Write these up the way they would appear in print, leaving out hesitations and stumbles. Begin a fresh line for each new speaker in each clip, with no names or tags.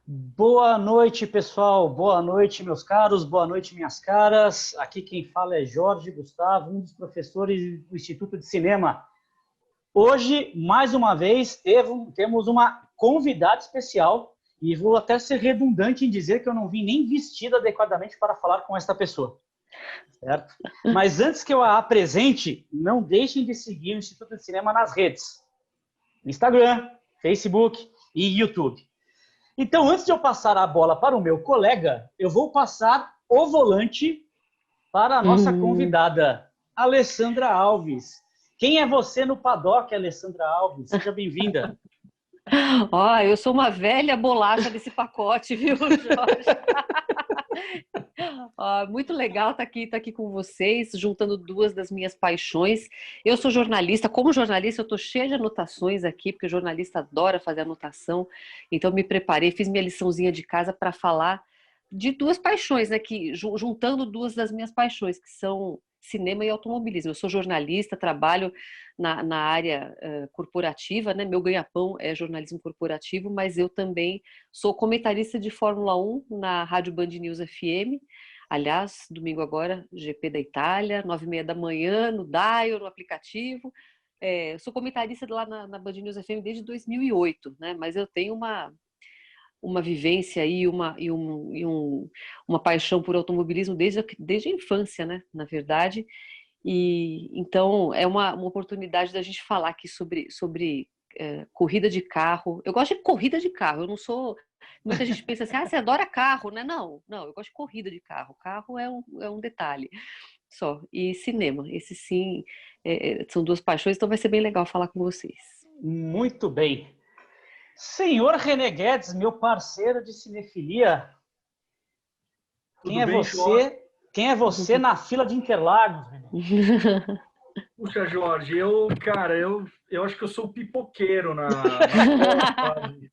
Boa noite, pessoal. Boa noite, meus caros. Boa noite, minhas caras. Aqui quem fala é Jorge Gustavo, um dos professores do Instituto de Cinema. Hoje, mais uma vez, temos uma convidada especial e vou até ser redundante em dizer que eu não vim nem vestido adequadamente para falar com esta pessoa, certo? Mas antes que eu a apresente, não deixem de seguir o Instituto de Cinema nas redes: Instagram, Facebook e YouTube. Então, antes de eu passar a bola para o meu colega, eu vou passar o volante para a nossa convidada, Alessandra Alves. Quem é você no paddock, Alessandra Alves? Seja bem-vinda.
Ó, eu sou uma velha bolacha desse pacote, viu, Jorge? Ó, muito legal estar aqui com vocês, juntando duas das minhas paixões. Eu sou jornalista, como jornalista eu estou cheia de anotações aqui, porque o jornalista adora fazer anotação, então me preparei, fiz minha liçãozinha de casa para falar de duas paixões, né, juntando duas das minhas paixões, que são cinema e automobilismo. Eu sou jornalista, trabalho na área corporativa, né? Meu ganha-pão é jornalismo corporativo, mas eu também sou comentarista de Fórmula 1 na Rádio Band News FM. Aliás, domingo agora, GP da Itália, 9h30 da manhã, no Dial, no aplicativo. Sou comentarista lá na Band News FM desde 2008, né? Mas eu tenho uma vivência e uma paixão por automobilismo desde a infância, né? Na verdade. E então é uma oportunidade da gente falar aqui sobre corrida de carro. Eu gosto de corrida de carro, eu não sou. Muita gente pensa assim, você adora carro, né? Não, eu gosto de corrida de carro. Carro é um detalhe só. E cinema, esse sim, são duas paixões, então vai ser bem legal falar com vocês.
Muito bem. Senhor René Guedes, meu parceiro de cinefilia,
Tudo bem, Jorge?
Quem é você na fila de Interlagos, René?
Puxa, Jorge, eu acho que eu sou pipoqueiro na Copa de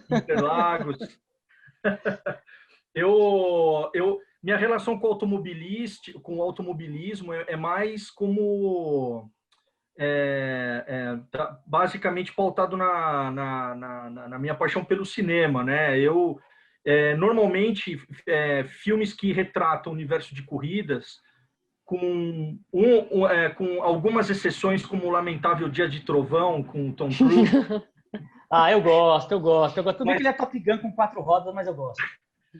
Interlagos. Minha relação com o automobilismo é mais como basicamente pautado na minha paixão pelo cinema, né? Normalmente filmes que retratam o universo de corridas, com algumas exceções, como o Lamentável Dia de Trovão, com Tom Cruise.
Eu gosto. Tudo bem que ele é Top Gun com 4 rodas, mas eu gosto.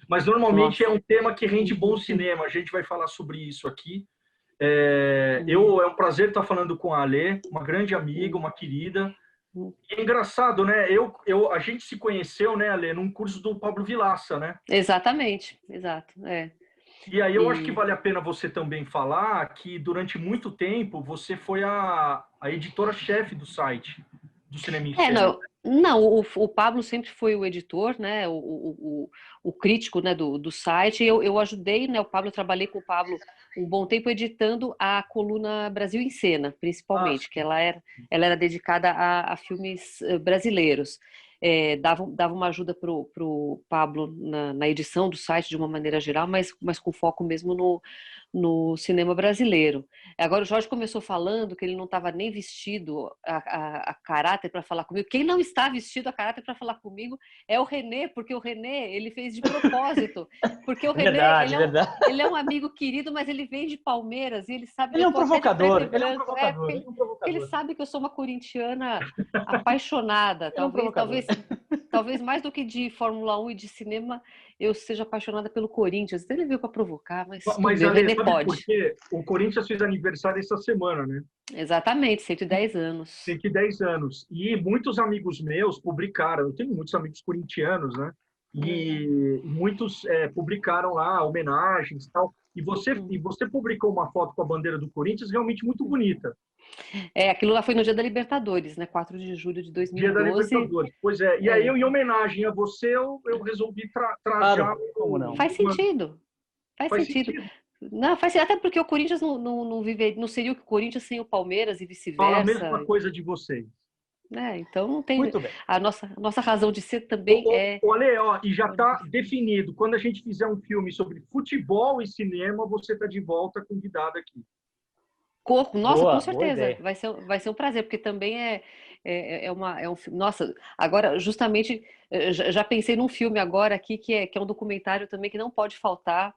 Mas normalmente é um tema que rende bom cinema. A gente vai falar sobre isso aqui. É um prazer estar falando com a Alê, uma grande amiga, uma querida. E é engraçado, né? A gente se conheceu, né, Alê, num curso do Pablo Vilaça, né?
Exatamente, exato.
E aí eu acho que vale a pena você também falar que durante muito tempo você foi a editora-chefe do site do Cinema em Cena.
Não, o Pablo sempre foi o editor, né, o crítico, né, do site. Eu ajudei, né, o Pablo, eu trabalhei com o Pablo um bom tempo editando a coluna Brasil em Cena, principalmente, que ela era dedicada a filmes brasileiros. Dava uma ajuda para o Pablo na edição do site de uma maneira geral, mas com foco mesmo no cinema brasileiro. Agora o Jorge começou falando que ele não estava nem vestido a caráter para falar comigo. Quem não está vestido a caráter para falar comigo é o René, porque o René ele fez de propósito. Porque o René ele é um amigo querido, mas ele vem de Palmeiras e ele sabe
que eu tô até de preto e branco.
Ele sabe que eu sou uma corintiana apaixonada, talvez mais do que de Fórmula 1 e de cinema, eu seja apaixonada pelo Corinthians. Então ele veio para provocar, mas
Ale, René pode. Porque o Corinthians fez aniversário essa semana, né?
Exatamente, 110 anos.
110 anos. E muitos amigos meus publicaram, eu tenho muitos amigos corintianos, né? E muitos publicaram lá homenagens e tal. E você publicou uma foto com a bandeira do Corinthians realmente muito bonita.
Aquilo lá foi no dia da Libertadores, né? 4 de julho de 2012.
Dia da Libertadores, pois é. E aí, em homenagem a você, eu resolvi trazer...
Como não?
Faz sentido. Faz sentido. Não, faz sentido. Até porque o Corinthians não seria o Corinthians sem o Palmeiras e vice-versa.
Fala a mesma coisa de vocês.
Então não tem...
Muito bem.
A nossa razão de ser também é...
Olha, e já está definido. Quando a gente fizer um filme sobre futebol e cinema, você está de volta convidada aqui.
Nossa, com certeza. Vai ser um prazer, porque também É um filme. Nossa, agora, justamente, já pensei num filme agora aqui que é um documentário também que não pode faltar,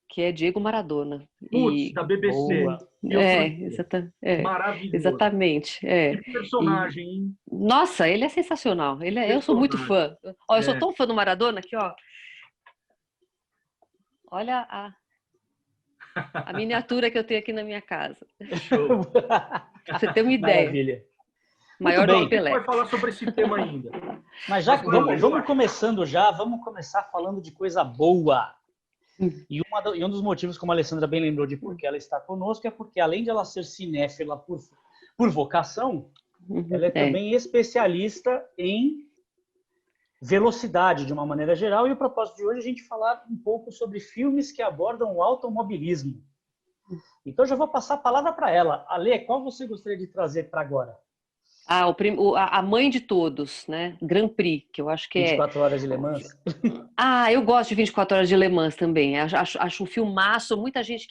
que é Diego Maradona.
Putz, da BBC.
Boa.
E o francês. Maravilhoso.
Exatamente.
Que personagem, hein?
Nossa, ele é sensacional. Eu sou muito
Personagem.
fã. Ó, eu sou
É.
tão fã do Maradona que, ó. Olha a miniatura que eu tenho aqui na minha casa.
Show.
Pra você ter uma ideia.
Maravilha.
Maior
Muito
do
bem.
que
A gente vai
Pelé.
falar sobre esse tema ainda.
Mas já
Mas vai,
vamos começando já, vamos começar falando de coisa boa. E um dos motivos, como a Alessandra bem lembrou, de por que ela está conosco, é porque, além de ela ser cinéfila por vocação, ela é também especialista em velocidade, de uma maneira geral. E o propósito de hoje é a gente falar um pouco sobre filmes que abordam o automobilismo. Então, já vou passar a palavra para ela. Ale, qual você gostaria de trazer para agora?
A mãe de todos, né? Grand Prix, que eu acho que
24 horas de Le Mans?
Eu gosto de 24 horas de Le Mans também. Acho um filmaço. Muita gente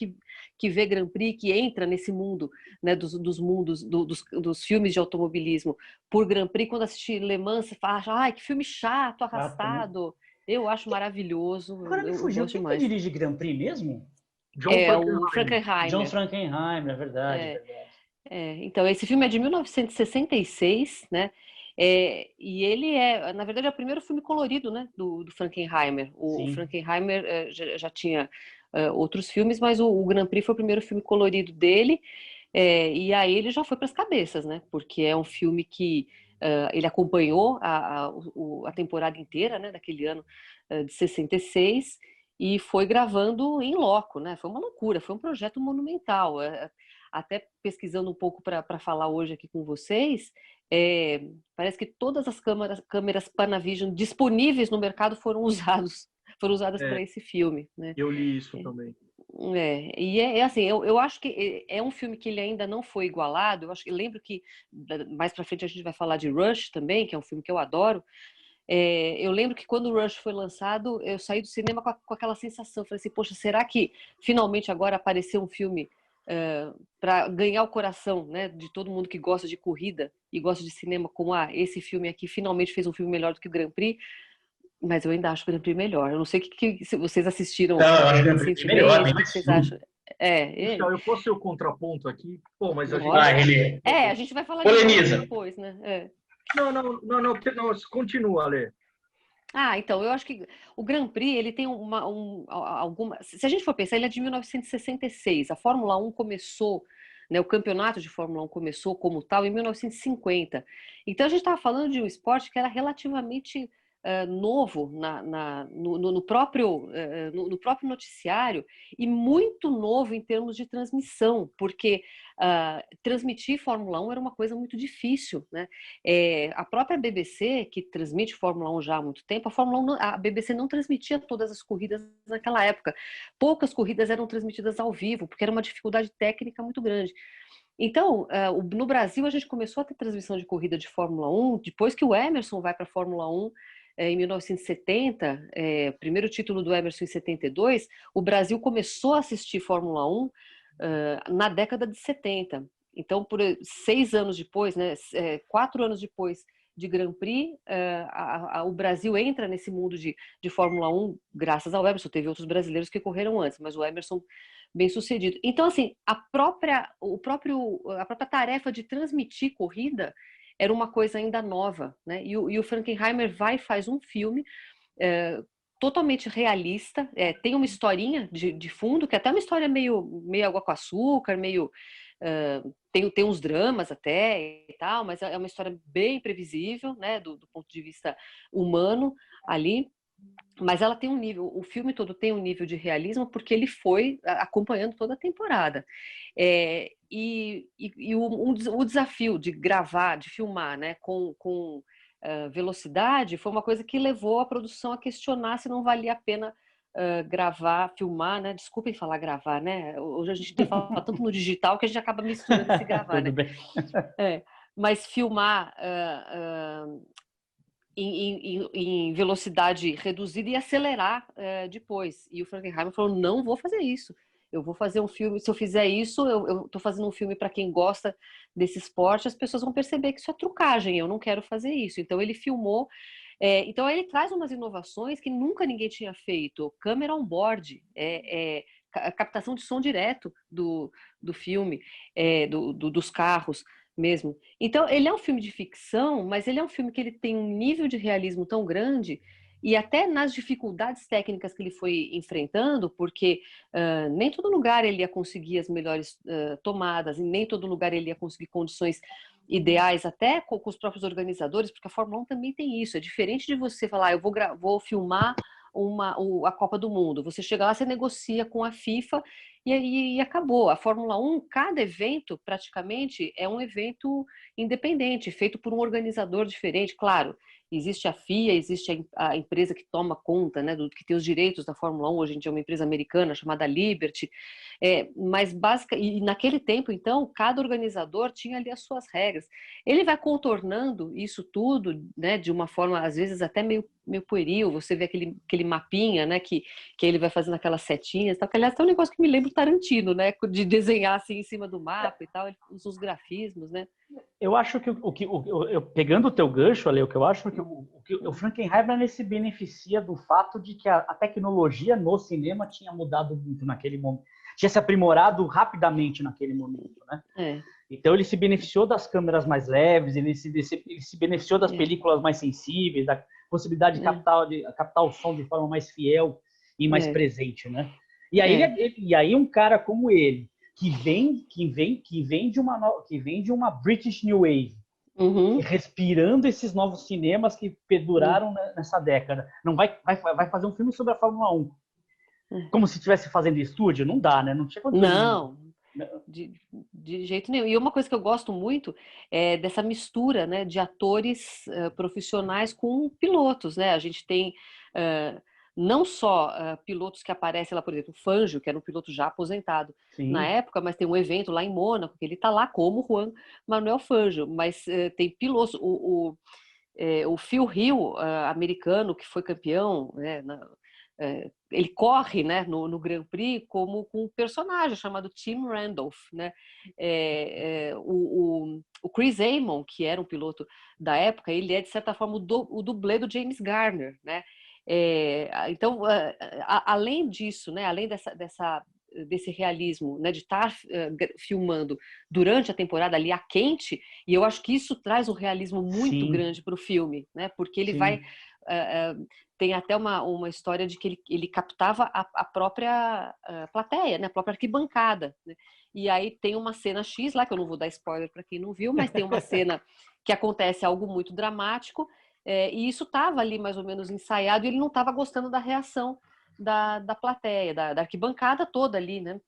que vê Grand Prix, que entra nesse mundo, né, dos filmes de automobilismo por Grand Prix, quando assiste Le Mans, você fala, ai, que filme chato, arrastado. Eu acho maravilhoso.
Agora me
Eu
fugiu.
gosto
Quem que
demais.
dirige Grand Prix mesmo?
O Frankenheimer.
John Frankenheimer, é verdade.
Então, esse filme é de 1966, né? E ele na verdade, é o primeiro filme colorido, né, do Frankenheimer. O Frankenheimer já tinha outros filmes, mas o Grand Prix foi o primeiro filme colorido dele. E aí ele já foi para as cabeças, né? Porque é um filme que ele acompanhou a temporada inteira, né, daquele ano de 66 e foi gravando em loco, né? Foi uma loucura, foi um projeto monumental. Até pesquisando um pouco para falar hoje aqui com vocês, parece que todas as câmeras Panavision disponíveis no mercado foram usadas para esse filme, né?
Eu li isso também.
Assim, eu acho que é um filme que ele ainda não foi igualado. Eu lembro que mais para frente a gente vai falar de Rush também, que é um filme que eu adoro. Eu lembro que quando o Rush foi lançado, eu saí do cinema com aquela sensação. Falei assim, poxa, será que finalmente agora apareceu um filme para ganhar o coração, né, de todo mundo que gosta de corrida e gosta de cinema, como esse filme aqui finalmente fez um filme melhor do que o Grand Prix? Mas eu ainda acho o Grand Prix melhor. Eu não sei se vocês assistiram recentemente,
melhor,
o que vocês acham?
Então, eu posso ser o contraponto aqui? Pô, mas a gente...
a gente vai falar
polemiza
depois, né?
Não, continua, Ale.
Então, eu acho que o Grand Prix, ele tem alguma... Se a gente for pensar, ele é de 1966. A Fórmula 1 começou, né, o campeonato de Fórmula 1 começou como tal em 1950. Então, a gente estava falando de um esporte que era relativamente novo no próprio noticiário e muito novo em termos de transmissão, porque transmitir Fórmula 1 era uma coisa muito difícil, né? A própria BBC, que transmite Fórmula 1 já há muito tempo, a BBC não transmitia todas as corridas naquela época. Poucas corridas eram transmitidas ao vivo, porque era uma dificuldade técnica muito grande. Então, no Brasil, a gente começou a ter transmissão de corrida de Fórmula 1 depois que o Emerson vai para a Fórmula 1 em 1970, primeiro título do Emerson em 72, o Brasil começou a assistir Fórmula 1 na década de 70. Então, por 6 anos depois, né, 4 anos depois de Grand Prix, o Brasil entra nesse mundo de Fórmula 1 graças ao Emerson. Teve outros brasileiros que correram antes, mas o Emerson bem sucedido. Então, assim, a própria tarefa de transmitir corrida era uma coisa ainda nova, né? E o Frankenheimer faz um filme totalmente realista, tem uma historinha de fundo, que é até uma história meio água com açúcar, meio... tem uns dramas até e tal, mas é uma história bem previsível, né, do ponto de vista humano ali. Mas ela tem um nível, o filme todo tem um nível de realismo porque ele foi acompanhando toda a temporada. O desafio de gravar, de filmar, né, com velocidade foi uma coisa que levou a produção a questionar se não valia a pena gravar, filmar, né? Desculpem falar gravar, né? Hoje a gente tem falado tanto no digital que a gente acaba misturando esse gravar, né? Mas filmar em velocidade reduzida e acelerar depois. E o Frankenheimer falou, não vou fazer isso. eu vou fazer um filme, se eu fizer isso, eu tô fazendo um filme para quem gosta desse esporte, as pessoas vão perceber que isso é trucagem, eu não quero fazer isso. Então ele filmou, então ele traz umas inovações que nunca ninguém tinha feito. Câmera on board, captação de som direto do filme, dos carros mesmo. Então ele é um filme de ficção, mas ele é um filme que ele tem um nível de realismo tão grande, e até nas dificuldades técnicas que ele foi enfrentando, porque nem todo lugar ele ia conseguir as melhores tomadas, e nem todo lugar ele ia conseguir condições ideais, até com os próprios organizadores, porque a Fórmula 1 também tem isso. É diferente de você falar, eu vou filmar a Copa do Mundo. Você chega lá, você negocia com a FIFA e acabou. A Fórmula 1, cada evento, praticamente, é um evento independente, feito por um organizador diferente. Claro, existe a FIA, existe a empresa que toma conta, né, que tem os direitos da Fórmula 1, hoje em dia é uma empresa americana chamada Liberty, mas e naquele tempo, então, cada organizador tinha ali as suas regras. Ele vai contornando isso tudo, né, de uma forma, às vezes, até meio pueril. Você vê aquele mapinha, né, que ele vai fazendo aquelas setinhas, tal, que aliás é um negócio que me lembra o Tarantino, né, de desenhar assim em cima do mapa e tal, ele usa os grafismos, né.
Eu acho que pegando o teu gancho, Ale, o que eu acho que o Frankenheimer se beneficia do fato de que a tecnologia no cinema tinha mudado muito naquele momento, tinha se aprimorado rapidamente naquele momento, né? Então ele se beneficiou das câmeras mais leves, ele se beneficiou das películas mais sensíveis, da possibilidade de captar o som de forma mais fiel e mais presente, né? E aí um cara como ele, que vem de uma British New Wave, respirando esses novos cinemas que perduraram nessa década, não vai fazer um filme sobre a Fórmula 1 como se estivesse fazendo estúdio? Não dá, né? Não tinha condições.
Não, de jeito nenhum. E uma coisa que eu gosto muito é dessa mistura, né, de atores profissionais com pilotos, né? A gente tem não só pilotos que aparecem lá, por exemplo, o Fangio, que era um piloto já aposentado na época, mas tem um evento lá em Mônaco, que ele está lá como Juan Manuel Fangio, mas tem pilotos, o Phil Hill, americano, que foi campeão, né, ele corre, né, no Grand Prix com um personagem chamado Tim Randolph, né? O Chris Amon, que era um piloto da época, ele é de certa forma o dublê do James Garner, né? Então, além disso, né, além desse realismo, né, de estar filmando durante a temporada ali a quente, e eu acho que isso traz um realismo muito grande para o filme, né? Porque ele vai tem até uma história de que ele captava a própria plateia, né? A própria arquibancada, né? E aí tem uma cena X lá, que eu não vou dar spoiler para quem não viu, mas tem uma cena que acontece algo muito dramático, e isso estava ali mais ou menos ensaiado, e ele não estava gostando da reação da plateia, da arquibancada toda ali, né?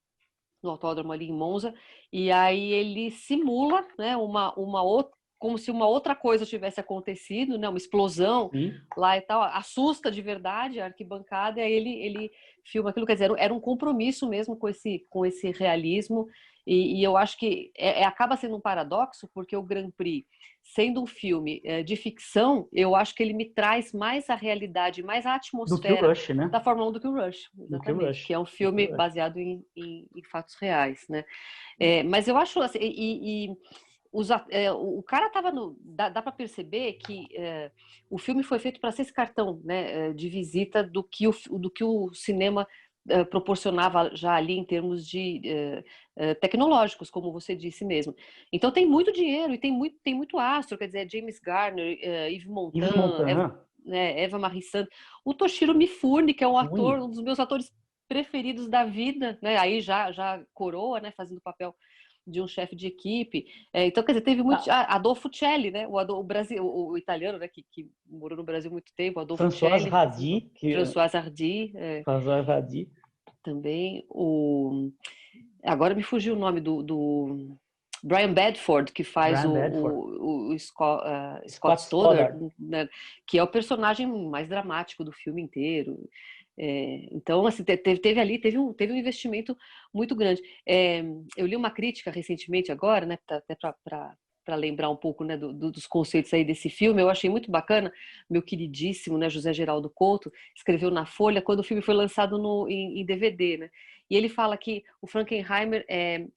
No autódromo ali em Monza, e aí ele simula, né, uma outra, como se uma outra coisa tivesse acontecido, né, uma explosão lá e tal, assusta de verdade a arquibancada, e aí ele filma aquilo, quer dizer, era um compromisso mesmo com esse realismo, e eu acho que acaba sendo um paradoxo, porque o Grand Prix, sendo um filme de ficção, eu acho que ele me traz mais a realidade, mais a atmosfera
Rush, né?
da Fórmula 1 do que o Rush, exatamente, que é um filme baseado em fatos reais, né? Mas eu acho assim, o cara estava dá para perceber que o filme foi feito para ser esse cartão, né, de visita do que o cinema proporcionava já ali em termos de tecnológicos, como você disse mesmo. Então tem muito dinheiro e tem muito astro, quer dizer, James Garner, Yves Montand, Eva Marie Saint, o Toshiro Mifune, que é um ator, um dos meus atores preferidos da vida, né? Aí já coroa, né, fazendo o papel de um chefe de equipe. Então, quer dizer, teve muito... Adolfo Celli, né? O italiano, né? Que morou no Brasil há muito tempo, Adolfo Celli. François Hardy.
François Hardy.
Também. Agora me fugiu o nome do Brian Bedford, que faz o Scott Stoddard, né? Que é o personagem mais dramático do filme inteiro. Então, assim, teve um investimento muito grande. Eu li uma crítica recentemente agora, né, até para lembrar um pouco, né, dos conceitos aí desse filme. Eu achei muito bacana, meu queridíssimo, né, José Geraldo Couto, escreveu na Folha quando o filme foi lançado em DVD, né? E ele fala que o Frankenheimer,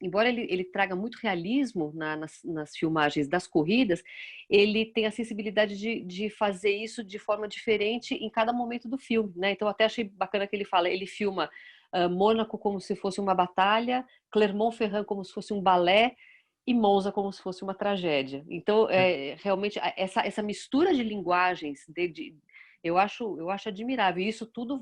embora ele traga muito realismo nas filmagens das corridas, ele tem a sensibilidade de fazer isso de forma diferente em cada momento do filme, né? Então até achei bacana que ele filma Mônaco como se fosse uma batalha, Clermont-Ferrand como se fosse um balé, e Monza como se fosse uma tragédia. Então, realmente, essa mistura de linguagens, eu acho admirável. E isso tudo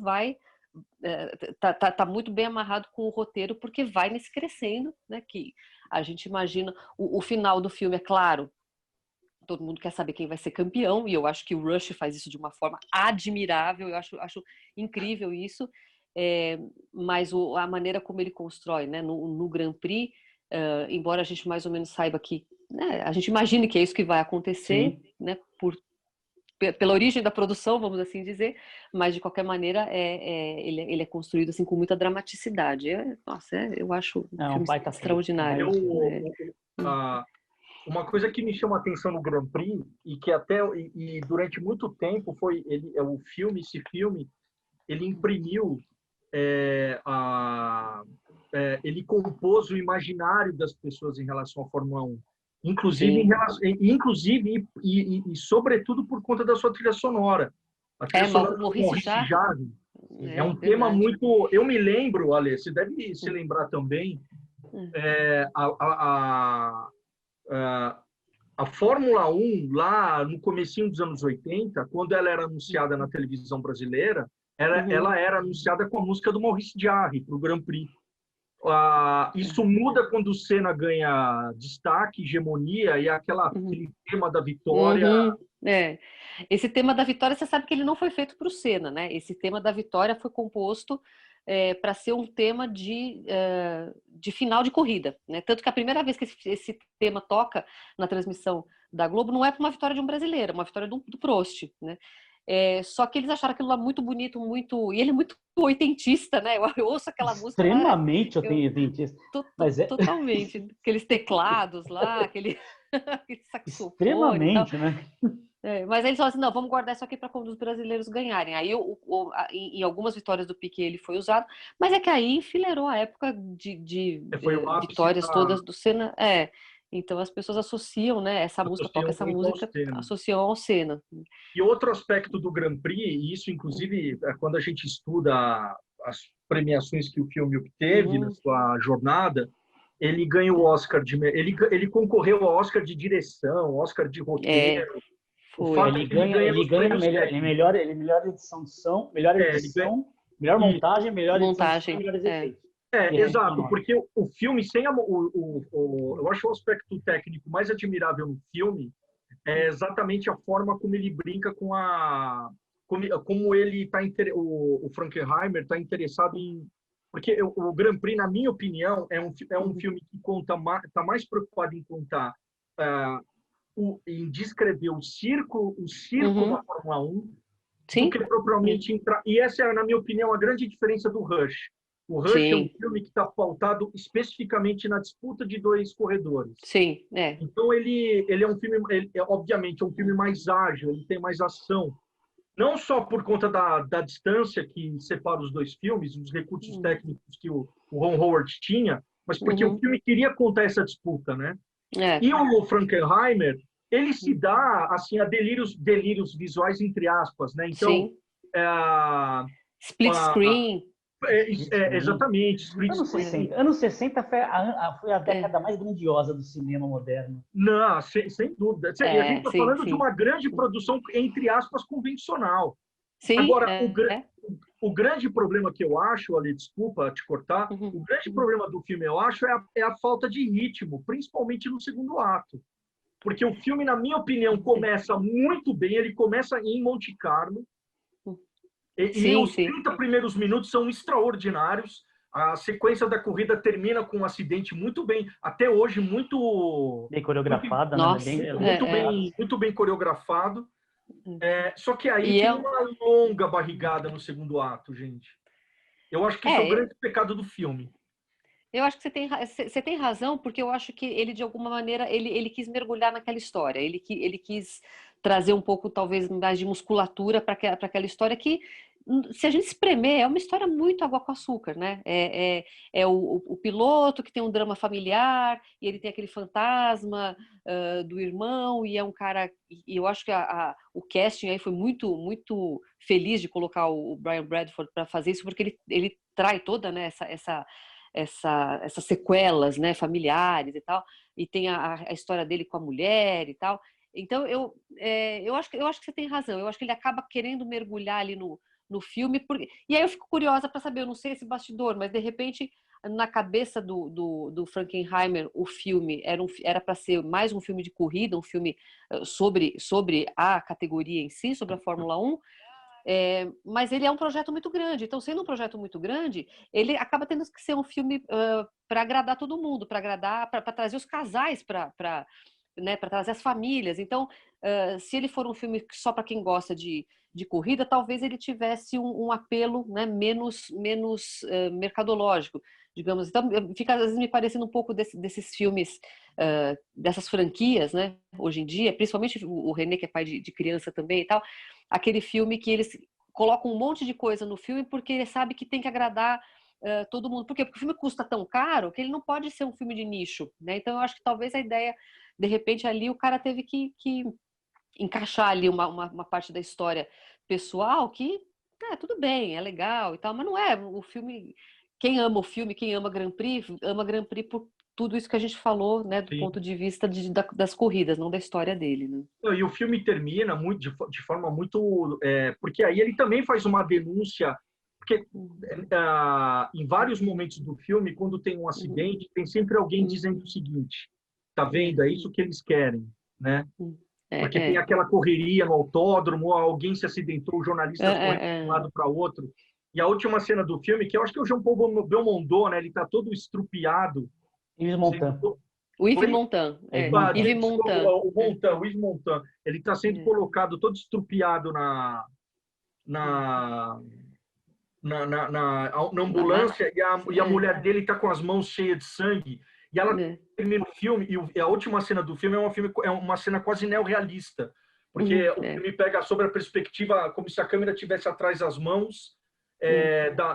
tá muito bem amarrado com o roteiro, porque vai nesse crescendo, né? Que a gente imagina o final do filme, é claro. Todo mundo quer saber quem vai ser campeão, e eu acho que o Rush faz isso de uma forma admirável. Eu acho incrível isso. Mas a maneira como ele constrói, né, no Grand Prix, embora a gente mais ou menos saiba que, né, a gente imagine que é isso que vai acontecer, né, pela origem da produção, vamos assim dizer, mas de qualquer maneira ele é construído assim com muita dramaticidade. Eu acho um filme
baita
extraordinário.
Uma coisa que me chama a atenção no Grand Prix e que até durante muito tempo foi esse filme ele imprimiu ele compôs o imaginário das pessoas em relação à Fórmula 1, inclusive e sobretudo por conta da sua trilha sonora. A trilha sonora do Maurice Jarre é um tema muito... Eu me lembro, Ale, você deve se lembrar também, a Fórmula 1, lá no comecinho dos anos 80, quando ela era anunciada na televisão brasileira, ela era anunciada com a música do Maurice Jarre para o Grand Prix. Isso muda quando o Senna ganha destaque, hegemonia, e aquele tema da vitória...
Esse tema da vitória, você sabe que ele não foi feito para o Senna, né? Esse tema da vitória foi composto para ser um tema de final de corrida, né? Tanto que a primeira vez que esse tema toca na transmissão da Globo não é para uma vitória de um brasileiro, é uma vitória do Prost, né? Só que eles acharam aquilo lá muito bonito, e ele é muito oitentista, né? Eu ouço aquela música
extremamente oitentista.
Totalmente. Aqueles teclados lá, aquele saxofone.
Extremamente, né?
Mas eles falaram assim, não, vamos guardar isso aqui para quando os brasileiros ganharem. Aí, em algumas vitórias do Piquet ele foi usado, mas é que aí enfileirou a época de vitórias todas do Senna. Então as pessoas associam, né? Essa música toca essa música, associam ao Senna.
E outro aspecto do Grand Prix, e isso inclusive quando a gente estuda as premiações que o filme obteve na sua jornada, ele ganha o Oscar ele concorreu ao Oscar de direção, Oscar de roteiro.
Ele ganha melhor edição de som, melhor montagem, melhor edição, melhores efeitos.
Exato, porque o filme sem eu acho o aspecto técnico mais admirável no filme é exatamente a forma como ele brinca com como ele o Frankenheimer está interessado em... Porque o Grand Prix, na minha opinião, é um filme que está mais preocupado em contar, em descrever o circo da Fórmula 1, do que propriamente entrar. E essa é, na minha opinião, a grande diferença do Rush. O Rush é um filme que está pautado especificamente na disputa de dois corredores. Então, ele é um filme, obviamente, é um filme mais ágil, ele tem mais ação. Não só por conta da distância que separa os dois filmes, dos recursos técnicos que o Ron Howard tinha, mas porque o filme queria contar essa disputa, né? E o Frankenheimer, ele se dá assim, a delírios visuais, entre aspas, né? Então,
split screen.
Exatamente.
Anos 60 foi a década mais grandiosa do cinema moderno.
Não, sem dúvida. A gente está falando de uma grande produção, entre aspas, convencional. Agora, o grande problema que eu acho, Ali, desculpa te cortar, o grande problema do filme, eu acho, é a falta de ritmo, principalmente no segundo ato. Porque o filme, na minha opinião, começa muito bem, ele começa em Monte Carlo, e os 30 primeiros minutos são extraordinários. A sequência da corrida termina com um acidente muito bem, até hoje, muito...
Bem coreografada,
muito bem coreografado. Só que aí tem uma longa barrigada no segundo ato, gente. Eu acho que isso é o grande pecado do filme.
Eu acho que você tem razão, porque eu acho que ele, de alguma maneira, ele quis mergulhar naquela história. Ele quis trazer um pouco, talvez, mais de musculatura para aquela história que, se a gente espremer, é uma história muito água com açúcar, né? É o piloto que tem um drama familiar, e ele tem aquele fantasma do irmão, e é um cara... E eu acho que o casting aí foi muito, muito feliz de colocar o Brian Bradford para fazer isso, porque ele trai toda, né, essas sequelas, né, familiares e tal, e tem a história dele com a mulher e tal. Então, eu acho que você tem razão. Eu acho que ele acaba querendo mergulhar ali no filme. E aí eu fico curiosa para saber, eu não sei esse bastidor, mas de repente, na cabeça do Frankenheimer, o filme era para ser mais um filme de corrida, um filme sobre a categoria em si, sobre a Fórmula 1. Mas ele é um projeto muito grande. Então, sendo um projeto muito grande, ele acaba tendo que ser um filme para agradar todo mundo, para trazer os casais né, para trazer as famílias. Então, se ele for um filme só para quem gosta de corrida, talvez ele tivesse um apelo, né, menos mercadológico, digamos. Então, fica às vezes me parecendo um pouco desses filmes, dessas franquias, né, hoje em dia, principalmente o René, que é pai de criança também e tal, aquele filme que eles colocam um monte de coisa no filme porque ele sabe que tem que agradar todo mundo. Por quê? Porque o filme custa tão caro que ele não pode ser um filme de nicho, né? Então, eu acho que talvez a ideia, de repente, ali o cara teve que encaixar ali uma parte da história pessoal que, tudo bem, é legal e tal, mas não é o filme... Quem ama o filme, quem ama Grand Prix por tudo isso que a gente falou, né, do
Sim.
ponto de vista das corridas, não da história dele, né?
E o filme termina de forma muito... porque aí ele também faz uma denúncia, porque em vários momentos do filme, quando tem um acidente, tem sempre alguém dizendo o seguinte: tá vendo? É isso que eles querem, né? Porque tem aquela correria no autódromo, alguém se acidentou, jornalistas correndo de um lado para outro. E a última cena do filme, que eu acho que é o Jean-Paul Belmondo, né? Ele está todo estrupiado.
Yves Montand.
O Yves Montand.
Yves
Montand.
O Yves Montand. Ele está sendo colocado todo estrupiado na ambulância, e a mulher dele está com as mãos cheias de sangue. E ela termina o filme, e a última cena do filme é uma cena quase neorrealista, porque o filme pega sobre a perspectiva como se a câmera estivesse atrás das mãos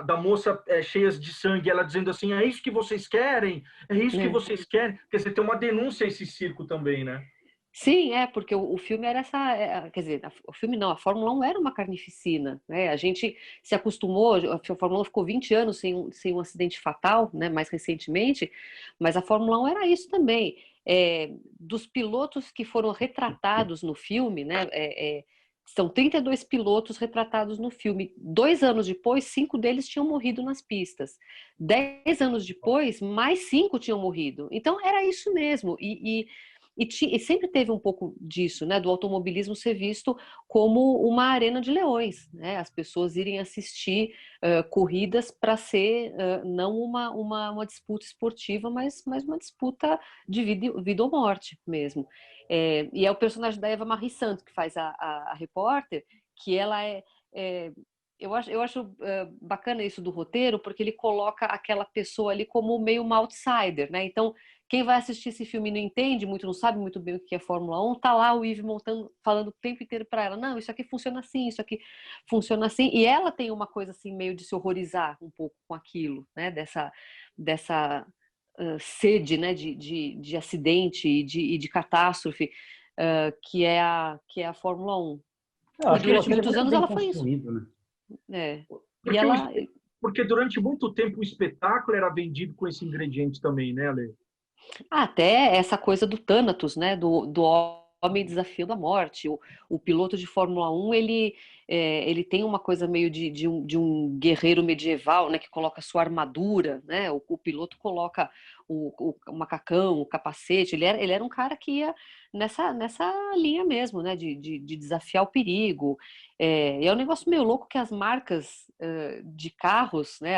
da moça cheias de sangue, ela dizendo assim: é isso que vocês querem? É isso que vocês querem? Quer dizer, tem uma denúncia a esse circo também, né?
Sim, porque o filme era quer dizer, o filme não, a Fórmula 1 era uma carnificina, né? A gente se acostumou, a Fórmula 1 ficou 20 anos sem um acidente fatal, né, mais recentemente, mas a Fórmula 1 era isso também. Dos pilotos que foram retratados no filme, né, são 32 pilotos retratados no filme. 2 anos depois, 5 deles tinham morrido nas pistas. 10 anos depois, mais 5 tinham morrido. Então, era isso mesmo. E sempre teve um pouco disso, né, do automobilismo ser visto como uma arena de leões, né, as pessoas irem assistir corridas para ser não uma disputa esportiva, mas uma disputa de vida ou morte mesmo. E é o personagem da Eva Marie Saint, que faz a repórter, que ela eu acho bacana isso do roteiro, porque ele coloca aquela pessoa ali como meio uma outsider, né? Então, quem vai assistir esse filme e não entende muito, não sabe muito bem o que é Fórmula 1, tá lá o Yves Montand falando o tempo inteiro para ela: não, isso aqui funciona assim, isso aqui funciona assim. E ela tem uma coisa assim, meio de se horrorizar um pouco com aquilo, né? Dessa sede, né? De acidente e de catástrofe, que é a Fórmula 1.
E
durante muitos anos ela foi isso.
Né?
Porque durante muito tempo o espetáculo era vendido com esse ingrediente também, né, Ale?
Até essa coisa do Thanatos, né? Do homem desafiando a morte. O piloto de Fórmula 1, ele tem uma coisa meio de um guerreiro medieval, né? Que coloca a sua armadura, né? O piloto coloca o macacão, o capacete. Ele era um cara que ia nessa linha mesmo, né? De desafiar o perigo. E é um negócio meio louco que as marcas de carros, né?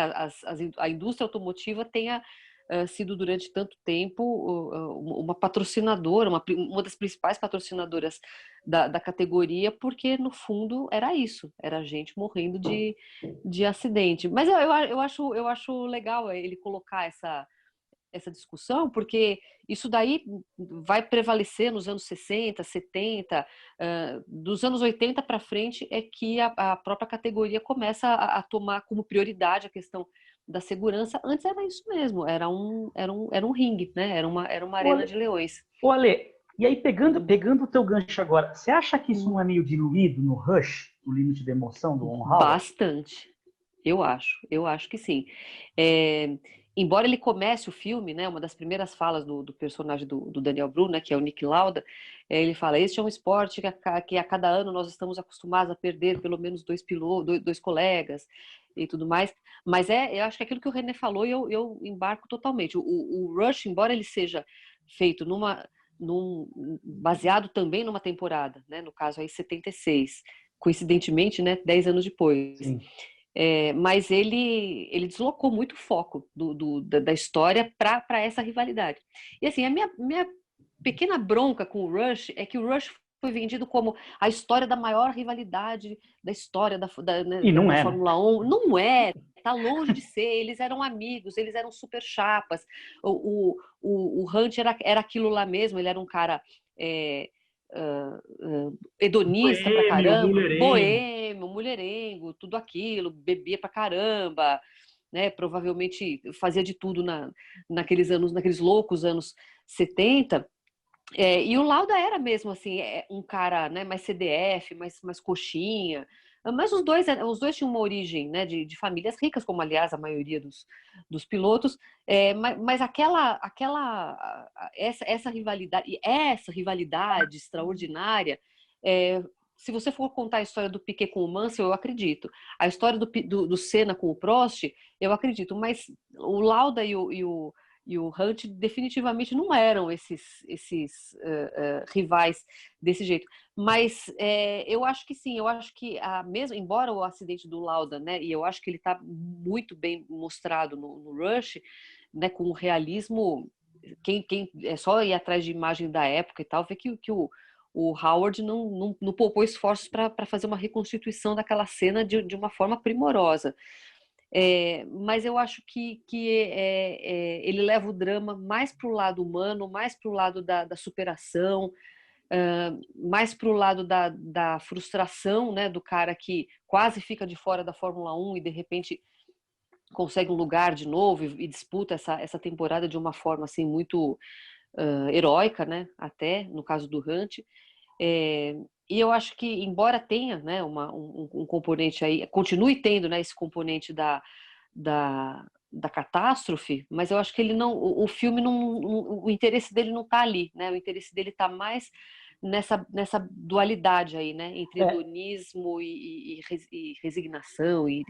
A indústria automotiva tenha sido durante tanto tempo uma patrocinadora, uma das principais patrocinadoras da categoria, porque no fundo era isso, era gente morrendo de acidente. Mas eu acho legal ele colocar essa discussão, porque isso daí vai prevalecer nos anos 60, 70, dos anos 80 para frente é que a própria categoria começa a tomar como prioridade a questão da segurança. Antes era isso mesmo, era um ringue, né? Era uma arena de leões.
Ô, Ale, e aí pegando o teu gancho agora, você acha que isso não é meio diluído no Rush, no Limite da Emoção do Ron Howard?
Bastante. Eu acho que sim. Embora ele comece o filme, né, uma das primeiras falas do personagem do Daniel Bru, né, que é o Nick Lauda, ele fala: este é um esporte que a cada ano nós estamos acostumados a perder pelo menos dois colegas e tudo mais. Mas eu acho que aquilo que o René falou, eu embarco totalmente. O Rush, embora ele seja feito baseado também numa temporada, né, no caso aí 76, coincidentemente, né, 10 anos depois.
Sim.
Mas ele deslocou muito o foco da história para essa rivalidade. E assim, a minha pequena bronca com o Rush é que o Rush foi vendido como a história da maior rivalidade da história da Fórmula 1. Não é, tá longe de ser. Eles eram amigos, eles eram super chapas. O Hunt era aquilo lá mesmo, ele era um cara hedonista pra caramba, boêmio, mulherengo, tudo aquilo, bebia pra caramba, né? Provavelmente fazia de tudo naqueles loucos anos 70. E o Lauda era mesmo assim, um cara, né, mais CDF, mais coxinha. Mas os dois tinham uma origem, né, de famílias ricas, como aliás a maioria dos pilotos. Mas essa rivalidade extraordinária, se você for contar a história do Piquet com o Mansell, eu acredito. A história do Senna com o Prost, eu acredito. Mas o Lauda e o Hunt definitivamente não eram esses rivais desse jeito. Mas eu acho que sim, eu acho que mesmo, embora o acidente do Lauda, né, e eu acho que ele está muito bem mostrado no Rush, né, com o realismo, quem é só ir atrás de imagem da época e tal, vê que o Howard não poupou esforços para fazer uma reconstituição daquela cena de uma forma primorosa. Mas eu acho que ele leva o drama mais para o lado humano, mais para o lado da superação, mais para o lado da frustração, né, do cara que quase fica de fora da Fórmula 1 e de repente consegue um lugar de novo e disputa essa temporada de uma forma assim muito heróica, né, até no caso do Hunt. E eu acho que, embora tenha, né, um componente aí, continue tendo, né, esse componente da catástrofe, mas eu acho que ele não, o filme não, o interesse dele não está ali, né? O interesse dele está mais nessa dualidade aí, né, entre hedonismo e resignação e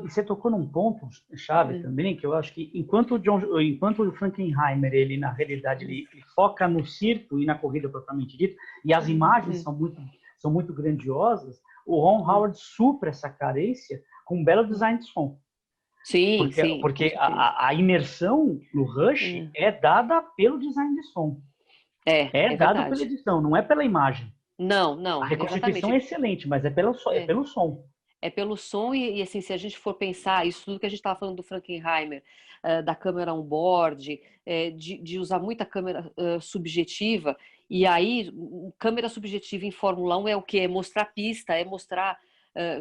você tocou num ponto chave também, que eu acho que enquanto o Frankenheimer, ele na realidade ele foca no circo e na corrida propriamente dita, e as imagens são muito grandiosas, o Ron Howard supra essa carência com um belo design de som.
Sim,
porque a imersão no Rush é dada pelo design de som. É dado pela edição, não é pela imagem.
Não.
A reconstituição é excelente, mas é pelo som.
É pelo som e assim, se a gente for pensar, isso tudo que a gente estava falando do Frankenheimer, da câmera on-board, de usar muita câmera subjetiva, e aí, câmera subjetiva em Fórmula 1 é o quê? É mostrar pista, é mostrar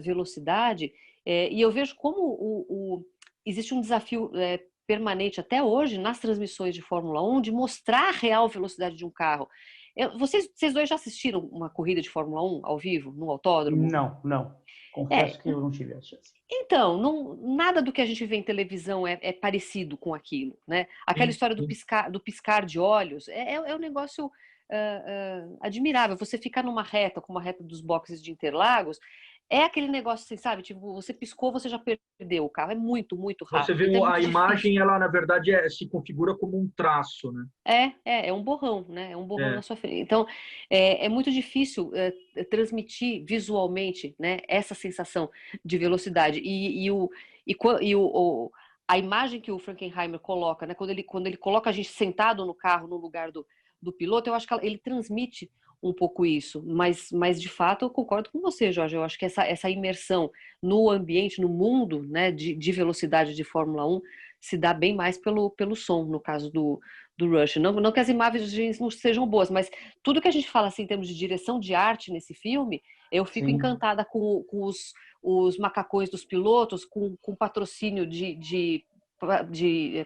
velocidade, e eu vejo como existe um desafio permanente até hoje nas transmissões de Fórmula 1 de mostrar a real velocidade de um carro. Vocês dois já assistiram uma corrida de Fórmula 1 ao vivo, no autódromo?
Não. Confesso que eu não tive a chance.
Então, nada do que a gente vê em televisão é parecido com aquilo, né? Aquela história do piscar de olhos é um negócio admirável. Você ficar numa reta, como a reta dos boxes de Interlagos, é aquele negócio, assim, sabe? Tipo, você piscou, você já perdeu o carro. É muito, muito rápido.
Você vê a imagem, ela na verdade se configura como um traço, né?
É um borrão, né? É um borrão na sua frente. Então, é muito difícil transmitir visualmente, né, essa sensação de velocidade. A imagem que o Frankenheimer coloca, né, quando ele coloca a gente sentado no carro no lugar do piloto, eu acho que ele transmite um pouco isso, mas de fato eu concordo com você, Jorge. Eu acho que essa imersão no ambiente, no mundo, né, de velocidade de Fórmula 1 se dá bem mais pelo som, no caso do Rush. Não que as imagens não sejam boas, mas tudo que a gente fala assim, em termos de direção de arte nesse filme, eu fico encantada com os macacões dos pilotos, com patrocínio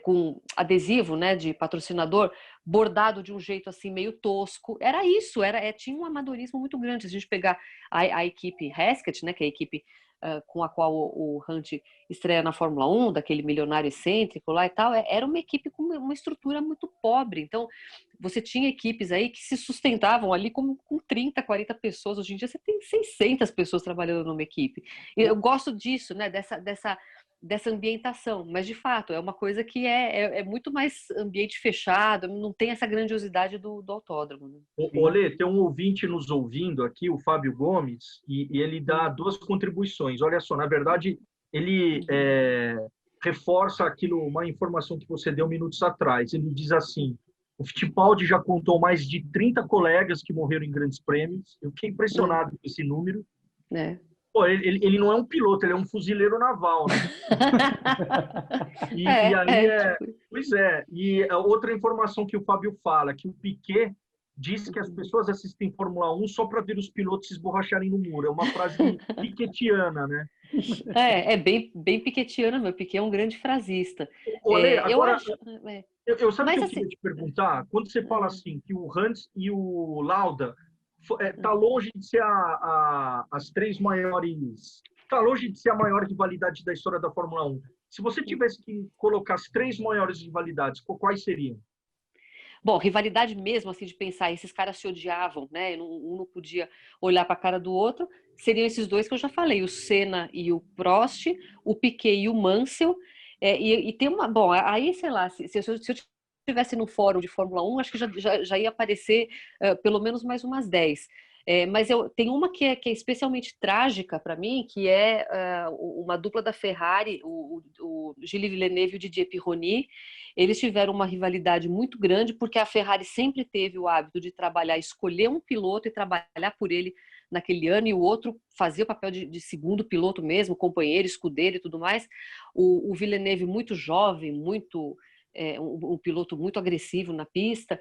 com adesivo, né, de patrocinador, bordado de um jeito assim meio tosco. Era isso, tinha um amadorismo muito grande. Se a gente pegar a equipe Hesketh, né, que é a equipe com a qual o Hunt estreia na Fórmula 1, daquele milionário excêntrico lá e tal, era uma equipe com uma estrutura muito pobre. Então, você tinha equipes aí que se sustentavam ali com 30, 40 pessoas. Hoje em dia você tem 600 pessoas trabalhando numa equipe. E eu gosto disso, né, dessa ambientação, mas de fato é uma coisa que é muito mais ambiente fechado, não tem essa grandiosidade do autódromo. Né?
Olê, tem um ouvinte nos ouvindo aqui, o Fábio Gomes, e ele dá 2 contribuições. Olha só, na verdade, ele reforça uma informação que você deu minutos atrás. Ele diz assim: o Fittipaldi já contou mais de 30 colegas que morreram em grandes prêmios. Eu fiquei impressionado com esse número. Pô, ele não é um piloto, ele é um fuzileiro naval, né? Pois é. E a outra informação que o Fábio fala, que o Piquet diz que as pessoas assistem Fórmula 1 só para ver os pilotos se esborracharem no muro. É uma frase piquetiana, né?
É bem piquetiana, meu. Piquet é um grande frasista.
Olê, agora, eu sabe o que eu
assim,
queria te perguntar? Quando você fala assim, que o Hans e o Lauda tá longe de ser as 3 maiores... Tá longe de ser a maior rivalidade da história da Fórmula 1. Se você tivesse que colocar as 3 maiores rivalidades, quais seriam?
Bom, rivalidade mesmo, assim, de pensar, esses caras se odiavam, né? Um não podia olhar para a cara do outro. Seriam esses 2 que eu já falei, o Senna e o Prost, o Piquet e o Mansell. E tem uma... Bom, aí, sei lá, se eu estivesse no fórum de Fórmula 1, acho que já ia aparecer pelo menos mais umas 10. Mas tem uma que é especialmente trágica para mim, que é uma dupla da Ferrari, o Gilles Villeneuve e o Didier Pironi. Eles tiveram uma rivalidade muito grande, porque a Ferrari sempre teve o hábito de escolher um piloto e trabalhar por ele naquele ano, e o outro fazia o papel de segundo piloto mesmo, companheiro, escudeiro e tudo mais. O Villeneuve, muito jovem, um piloto muito agressivo na pista,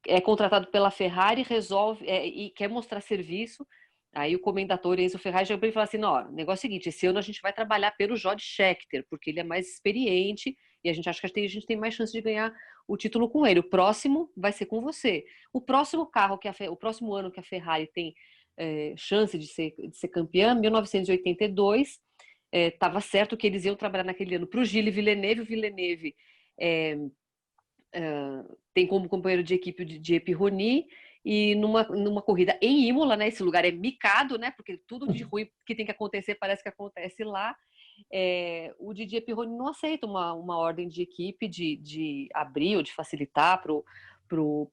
é contratado pela Ferrari, resolve e quer mostrar serviço. Aí o comendador Enzo Ferrari chegou para ele e falou assim: não, o negócio é o seguinte, esse ano a gente vai trabalhar pelo Jody Scheckter, porque ele é mais experiente e a gente acha que a gente tem mais chance de ganhar o título com ele. O próximo vai ser com você. O próximo o próximo ano que a Ferrari tem chance de ser campeã, 1982, estava certo que eles iam trabalhar naquele ano para o Gilles Villeneuve. O Villeneuve tem como companheiro de equipe o Didier Pironi, e numa corrida em Imola, né? Esse lugar é micado, né? Porque tudo de ruim que tem que acontecer parece que acontece lá. O Didier Pironi não aceita uma ordem de equipe de abrir ou de facilitar pro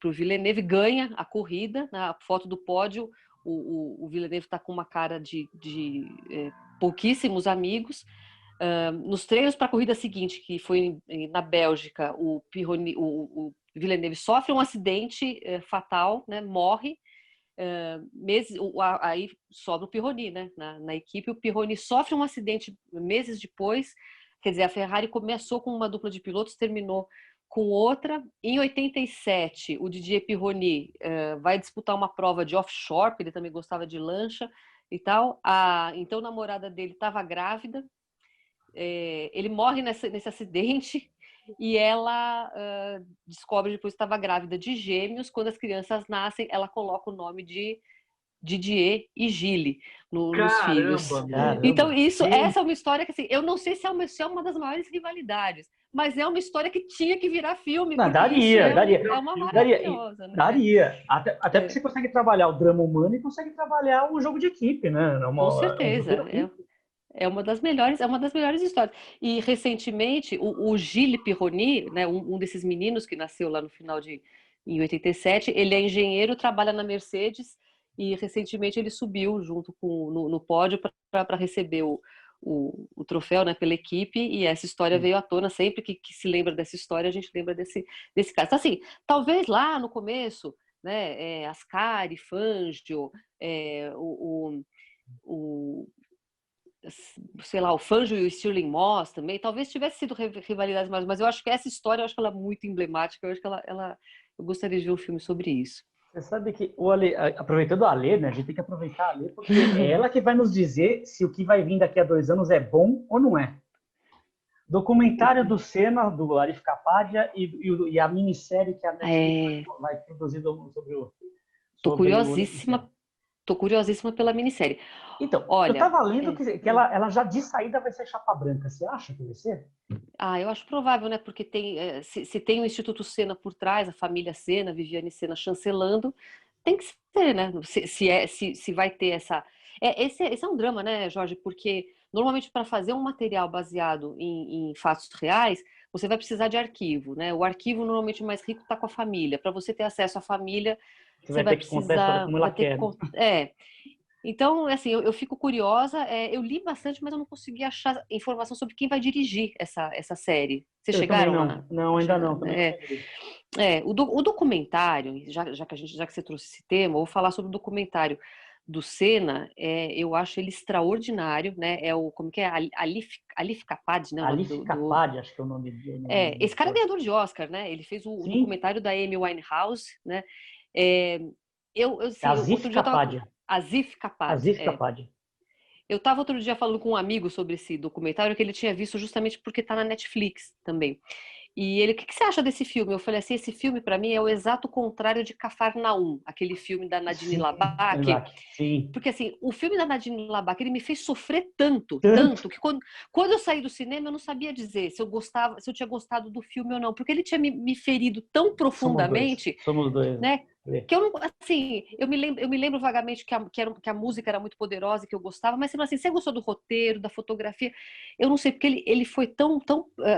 Villeneuve, ganha a corrida. Na foto do pódio, o Villeneuve está com uma cara de pouquíssimos amigos. Nos treinos para a corrida seguinte, que foi na Bélgica, o Villeneuve sofre um acidente fatal, né, morre. Aí sobra o Pironi, né, na equipe. O Pironi sofre um acidente meses depois. Quer dizer, a Ferrari começou com uma dupla de pilotos, terminou com outra. Em 87, o Didier Pironi vai disputar uma prova de offshore, porque ele também gostava de lancha e tal. A então namorada dele estava grávida. Ele morre nesse acidente e ela descobre depois que estava grávida de gêmeos. Quando as crianças nascem, ela coloca o nome de Didier e Gilles nos filhos.
Caramba.
Então, essa é uma história que, assim, eu não sei se é uma das maiores rivalidades, mas é uma história que tinha que virar filme.
Não, daria.
É uma maravilhosa.
Daria. Até porque você consegue trabalhar o drama humano e consegue trabalhar o jogo de equipe, né?
Com certeza. É uma das melhores histórias. E recentemente o Gilles Pironi, né, um desses meninos que nasceu lá no final em 87, ele é engenheiro, trabalha na Mercedes, e recentemente ele subiu junto no pódio para receber o troféu, né, pela equipe, e essa história veio à tona. Sempre que se lembra dessa história, a gente lembra desse caso. Então, assim, talvez lá no começo, né, Ascari, Fangio, sei lá, o Fangio e o Stirling Moss também, talvez tivesse sido rivalidades maiores, mas eu acho que essa história, eu acho que ela é muito emblemática, eu acho que eu gostaria de ver um filme sobre isso.
Você sabe que, o Ale, aproveitando a Alê, né, a gente tem que aproveitar a Alê, porque é ela que vai nos dizer se o que vai vir daqui a 2 anos é bom ou não é. Documentário do Senna, do Arif Kapadia, e a minissérie que a Netflix vai produzir sobre o...
Tô curiosíssima pela minissérie.
Então,
olha,
eu estava lendo que ela já de saída vai ser chapa branca. Você acha que vai ser?
Eu acho provável, né? Porque se tem o Instituto Senna por trás, a família Senna, Viviane Senna chancelando, tem que ser, né? Se vai ter essa... Esse é um drama, né, Jorge? Porque normalmente para fazer um material baseado em fatos reais, você vai precisar de arquivo, né? O arquivo normalmente mais rico está com a família. Para você ter acesso à família, você vai precisar...
como ela quer.
Então, assim, eu fico curiosa. Eu li bastante, mas eu não consegui achar informação sobre quem vai dirigir essa série. Vocês chegaram
não. Não, ainda não.
O documentário, já que você trouxe esse tema, eu vou falar sobre o documentário do Senna. Eu acho ele extraordinário, né? Como que é? Alif Kapadia, né?
Alif Kapadia, acho que é o nome dele.
Esse cara é ganhador de Oscar, né? Ele fez o documentário da Amy Winehouse, né?
Azif Kapadia.
Azif Kapadia. Eu estava outro dia falando com um amigo sobre esse documentário que ele tinha visto justamente porque está na Netflix também. E ele, o que você acha desse filme? Eu falei assim, esse filme para mim é o exato contrário de Cafarnaum, aquele filme da Nadine Labak.
Sim.
Porque assim, o filme da Nadine Labak, ele me fez sofrer tanto, que quando eu saí do cinema eu não sabia dizer se eu tinha gostado do filme ou não, porque ele tinha me ferido tão profundamente.
Somos dois.
Né? Que eu não, assim, eu me lembro vagamente que a música era muito poderosa e que eu gostava, mas assim, você gostou do roteiro, da fotografia? Eu não sei, porque ele foi tão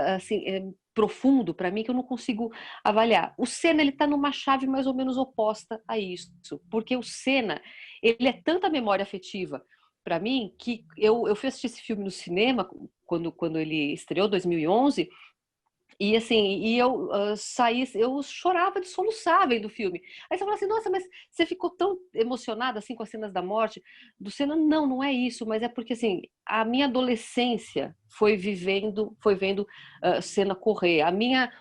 assim, profundo para mim que eu não consigo avaliar. O Senna, ele tá numa chave mais ou menos oposta a isso, porque o Senna, ele é tanta memória afetiva para mim que eu fui assistir esse filme no cinema quando ele estreou, 2011. E assim, eu saí, eu chorava de soluçar vendo o filme. Aí você fala assim, nossa, mas você ficou tão emocionada assim com as cenas da morte do Senna? Não é isso, mas é porque assim, a minha adolescência foi vendo Senna correr.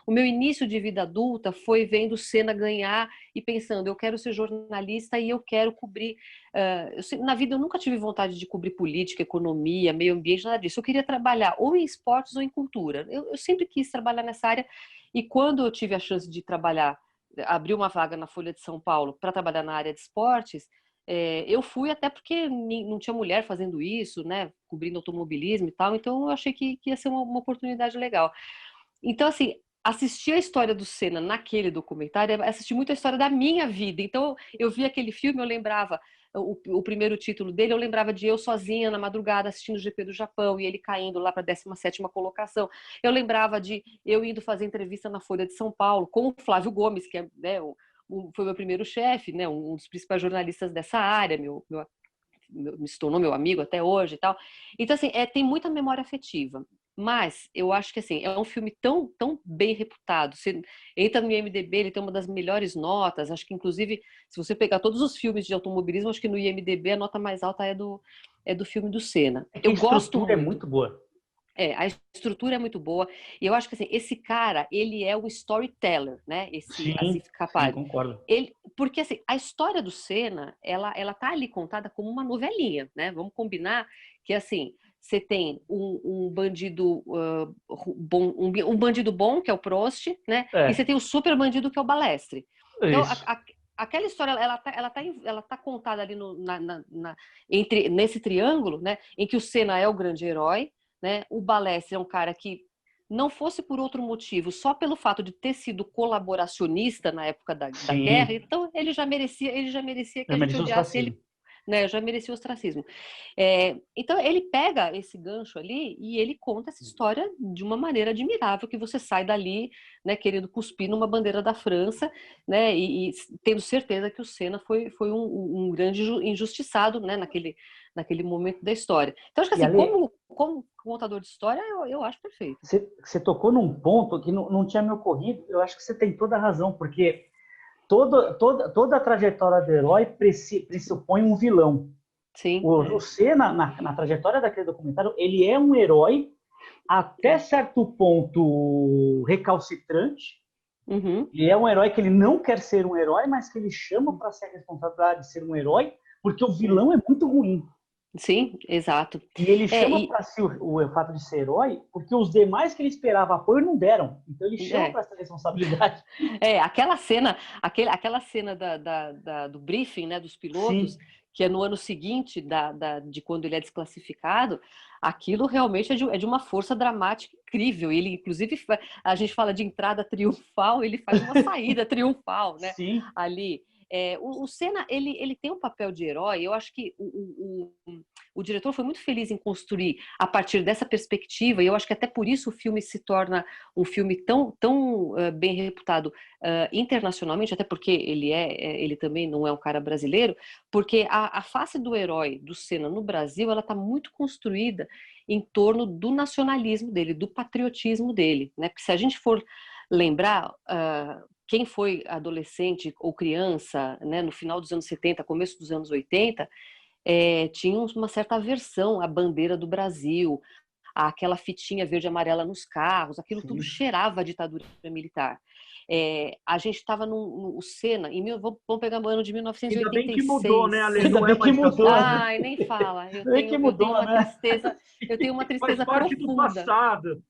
O meu início de vida adulta foi vendo Senna ganhar e pensando, eu quero ser jornalista e eu quero cobrir. Na vida eu nunca tive vontade de cobrir política, economia, meio ambiente, nada disso. Eu queria trabalhar ou em esportes ou em cultura. Eu sempre quis trabalhar nessa área e quando eu tive a chance de trabalhar, abrir uma vaga na Folha de São Paulo para trabalhar na área de esportes, eu fui até porque não tinha mulher fazendo isso, né, cobrindo automobilismo e tal, então eu achei que ia ser uma oportunidade legal. Então, assim, assistir a história do Senna naquele documentário é assistir muito a história da minha vida. Então, eu vi aquele filme, eu lembrava o primeiro título dele, eu lembrava de eu sozinha na madrugada assistindo o GP do Japão e ele caindo lá para a 17ª colocação. Eu lembrava de eu indo fazer entrevista na Folha de São Paulo com o Flávio Gomes, que né, foi meu primeiro chefe, né, um dos principais jornalistas dessa área, se tornou meu amigo até hoje e tal. Então, assim, tem muita memória afetiva. Mas eu acho que assim, é um filme tão bem reputado. Você entra no IMDb, ele tem uma das melhores notas. Acho que, inclusive, se você pegar todos os filmes de automobilismo, acho que no IMDb a nota mais alta é do filme do Senna.
Eu gosto muito. É muito boa.
A estrutura é muito boa. E eu acho que assim, esse cara, ele é um storyteller, né? Esse Azif Kapadia.
Sim, concordo.
Porque assim, a história do Senna, ela tá ali contada como uma novelinha, né? Vamos combinar que assim, você tem um bandido bom, um bandido bom, que é o Prost, né? E você tem o super bandido, que é o Balestre. Então, aquela história, ela tá contada ali nesse triângulo, né? Em que o Senna é o grande herói, né? O Balestre é um cara que, não fosse por outro motivo, só pelo fato de ter sido colaboracionista na época da guerra, então ele já merecia que a gente odiasse ele. Né, já merecia o ostracismo. Então ele pega esse gancho ali e ele conta essa história de uma maneira admirável, que você sai dali, né, querendo cuspir numa bandeira da França, né, e tendo certeza que o Senna foi um grande injustiçado, né, naquele momento da história. Então acho que assim, como contador de história, eu acho perfeito.
Você tocou num ponto que não tinha me ocorrido. Eu acho que você tem toda a razão, porque toda a trajetória do herói pressupõe um vilão.
Sim.
O Senna, na trajetória daquele documentário, ele é um herói até certo ponto recalcitrante.
Uhum.
Ele é um herói que ele não quer ser um herói, mas que ele chama para ser a responsabilidade de ser um herói, porque o vilão é muito ruim.
Sim, exato.
E ele chama para si o fato de ser herói, porque os demais que ele esperava apoio não deram. Então ele chama para essa responsabilidade.
Aquela cena, aquela cena do briefing, né, dos pilotos,
Sim.
que é no ano seguinte de quando ele é desclassificado, aquilo realmente é de uma força dramática incrível. Ele, inclusive, a gente fala de entrada triunfal, ele faz uma saída triunfal, né?
Sim.
Ali. O Senna, ele tem um papel de herói. Eu acho que o diretor foi muito feliz em construir a partir dessa perspectiva, e eu acho que até por isso o filme se torna um filme tão bem reputado internacionalmente, até porque ele também não é um cara brasileiro, porque a face do herói do Senna no Brasil, ela está muito construída em torno do nacionalismo dele, do patriotismo dele, né? Porque se a gente for lembrar quem foi adolescente ou criança, né, no final dos anos 70, começo dos anos 80, tinha uma certa aversão à bandeira do Brasil, aquela fitinha verde e amarela nos carros, aquilo tudo cheirava a ditadura militar. A gente estava no Senna, vamos pegar o ano de 1986.
Ainda bem que mudou, né, Ale?
Ainda bem que mudou.
Ai, nem fala. Eu tenho uma tristeza
Faz parte
profunda.
do passado.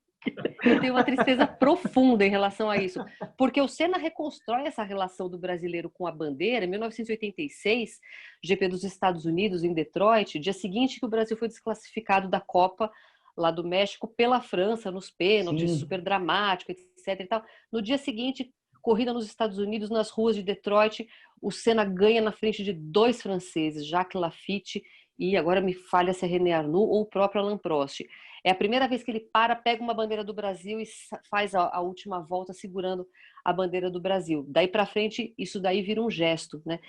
Eu tenho uma tristeza profunda em relação a isso, porque o Senna reconstrói essa relação do brasileiro com a bandeira. Em 1986, GP dos Estados Unidos, em Detroit, dia seguinte que o Brasil foi desclassificado da Copa lá do México pela França, nos pênaltis, super dramático, etc. E tal. No dia seguinte, corrida nos Estados Unidos, nas ruas de Detroit, o Senna ganha na frente de 2 franceses, Jacques Lafitte e, agora me falha se é René Arnoux ou o próprio Alain Prost. É a primeira vez que ele pega uma bandeira do Brasil e faz a última volta segurando a bandeira do Brasil. Daí para frente, isso daí vira um gesto, né?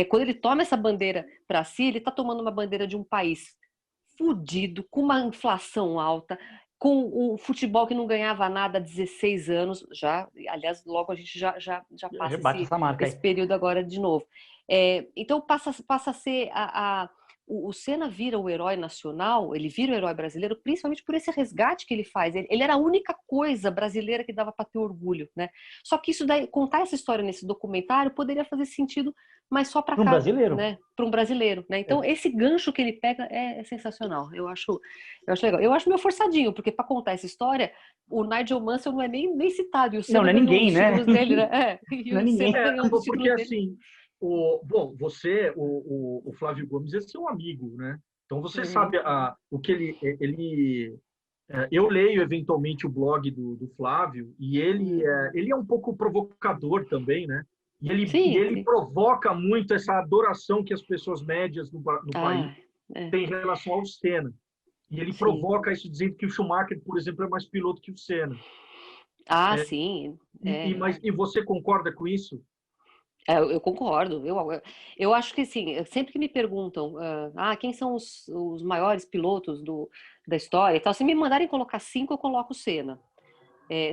Quando ele toma essa bandeira para si, ele está tomando uma bandeira de um país fudido, com uma inflação alta, com o futebol que não ganhava nada há 16 anos, aliás, logo a gente já passa esse período agora de novo. Então passa a ser o Senna vira o herói nacional, ele vira o herói brasileiro, principalmente por esse resgate que ele faz. Ele era a única coisa brasileira que dava para ter orgulho, né? Só que isso daí, contar essa história nesse documentário poderia fazer sentido, mas só para cá,
brasileiro,
né? Para um brasileiro, né? Então esse gancho que ele pega é sensacional. Eu acho legal. Eu acho meio forçadinho, porque para contar essa história, o Nigel Mansell não é nem citado. E o Senna
não é ninguém, né?
Dele, né?
Não é ninguém.
Porque assim, o Flávio Gomes é seu amigo, né? Então você sabe o que eu leio eventualmente o blog do Flávio e ele é um pouco provocador também, né? E ele provoca muito essa adoração que as pessoas médias no país têm em relação ao Senna. E ele provoca isso dizendo que o Schumacher, por exemplo, é mais piloto que o Senna.
Sim.
E você concorda com isso?
Eu concordo. Eu acho que, assim, sempre que me perguntam quem são os maiores pilotos da história e tal, se me mandarem colocar 5, eu coloco o Senna.